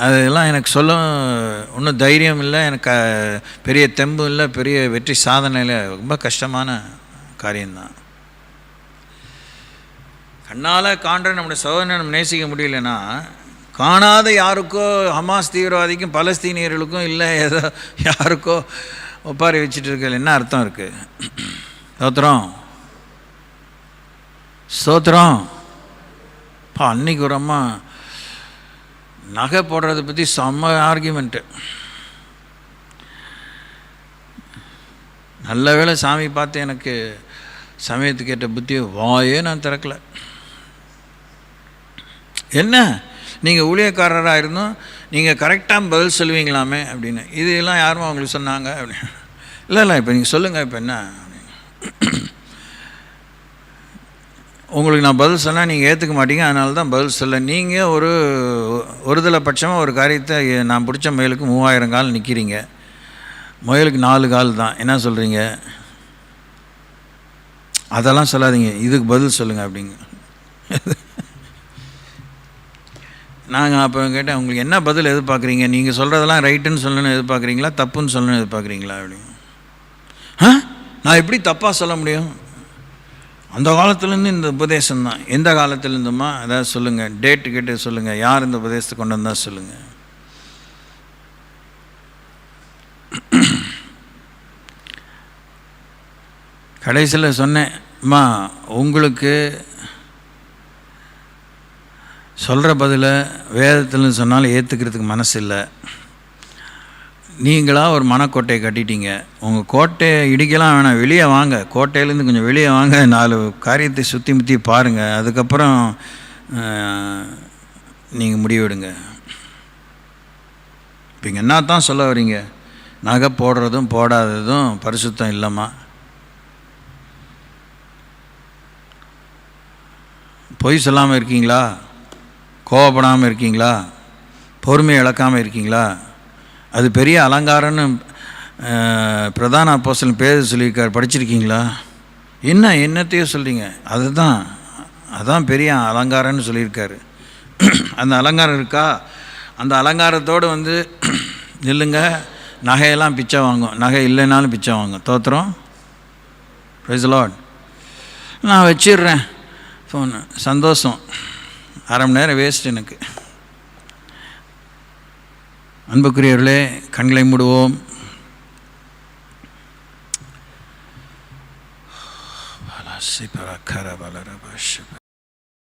அதெல்லாம் எனக்கு சொல்ல ஒன்றும் தைரியம் இல்லை, எனக்கு பெரிய தெம்பு இல்லை, பெரிய வெற்றி சாதனை இல்லை. ரொம்ப கஷ்டமான காரியம்தான். கண்ணால் காண்ற நம்முடைய சகோதரனை நம்ம நேசிக்க முடியலன்னா, காணாத யாருக்கோ ஹமாஸ் தீவிரவாதிக்கும் பலஸ்தீனியர்களுக்கும் இல்லை ஏதோ யாருக்கோ ஒப்பாரி வச்சுட்டு இருக்க என்ன அர்த்தம் இருக்குது? சோத்திரம் சோத்திரம். அன்னைக்கு ஒரு அம்மா நகை போடுறதை பற்றி செம்ம ஆர்கியூமெண்ட்டு. நல்ல வேளை சாமி பார்த்து எனக்கு சமயத்துக்கு ஏற்ற புத்தியை வாயே நான் திறக்கலை. என்ன நீங்கள் ஊழியக்காரராக இருந்தோம், நீங்கள் கரெக்டாக பதில் சொல்லுவீங்களாமே அப்படின்னு. இதெல்லாம் யாரும் அவங்களுக்கு சொன்னாங்க அப்படின்னு. இல்லை இப்போ நீங்கள் சொல்லுங்கள், இப்போ என்ன அப்படின்னு. உங்களுக்கு நான் பதில் சொன்னால் நீங்கள் ஏற்றுக்க மாட்டீங்க, அதனால தான் பதில் சொல்ல. நீங்கள் ஒருதலை பட்சமாக ஒரு காரியத்தை, நான் பிடிச்ச முயலுக்கு 3000 கால் நிற்கிறீங்க, முயலுக்கு 4 கால் தான், என்ன சொல்கிறீங்க? அதெல்லாம் சொல்லாதீங்க, இதுக்கு பதில் சொல்லுங்கள் அப்படிங்க. நாங்கள் அப்போ கேட்டேன், உங்களுக்கு என்ன பதில் எதிர்பார்க்குறீங்க? நீங்கள் சொல்கிறதெல்லாம் ரைட்டுன்னு சொல்லணும்னு எதிர்பார்க்குறீங்களா, தப்புன்னு சொல்லணும்னு எதிர்பார்க்குறீங்களா அப்படின்னு. நான் எப்படி தப்பாக சொல்ல முடியும்? அந்த காலத்துலேருந்து இந்த உபதேசம் தான். எந்த காலத்துலேருந்துமா? அதாவது சொல்லுங்கள், டேட்டு கேட்டு சொல்லுங்கள், யார் இந்த உபதேசத்தை கொண்டு வந்தால் சொல்லுங்கள். கடைசியில் சொன்னேன், அம்மா உங்களுக்கு சொல்கிற பதிலை வேதத்தில் சொன்னாலும் ஏற்றுக்கிறதுக்கு மனசு இல்லை, நீங்களாக ஒரு மனக்கோட்டையை கட்டிட்டீங்க. உங்கள் கோட்டையை இடிக்கலாம் வேணாம், வெளியே வாங்க, கோட்டையிலேருந்து கொஞ்சம் வெளியே வாங்க, 4 காரியத்தை சுற்றி முற்றி பாருங்கள், அதுக்கப்புறம் நீங்கள் முடிவெடுங்க. இப்போ இங்கே என்ன தான் சொல்ல வரீங்க? நகை போடுறதும் போடாததும் பரிசுத்தம் இல்லைம்மா. பொய் சொல்லாமல் இருக்கீங்களா? கோவப்படாமல் இருக்கீங்களா? பொறுமையை இழக்காமல் இருக்கீங்களா? அது பெரிய அலங்காரம்னு பிரதான அப்போஸ்தலன் பேதுரு சொல்லியிருக்கார். படிச்சிருக்கீங்களா? என்னத்தையும் சொல்கிறீங்க? அதுதான் பெரிய அலங்காரம்னு சொல்லியிருக்காரு. அந்த அலங்காரம் இருக்கா? அந்த அலங்காரத்தோடு நில்லுங்க. நகையெல்லாம் பிச்சை வாங்கும், நகை இல்லைனாலும் பிச்சை வாங்கும். தோத்திரம். Price the Lord. நான் வச்சிடுறேன் ஃபோனு, சந்தோஷம், அரை மணி நேரம் வேஸ்ட் எனக்கு. அன்புக்குரியவர்களே, கண்களை மூடுவோம்.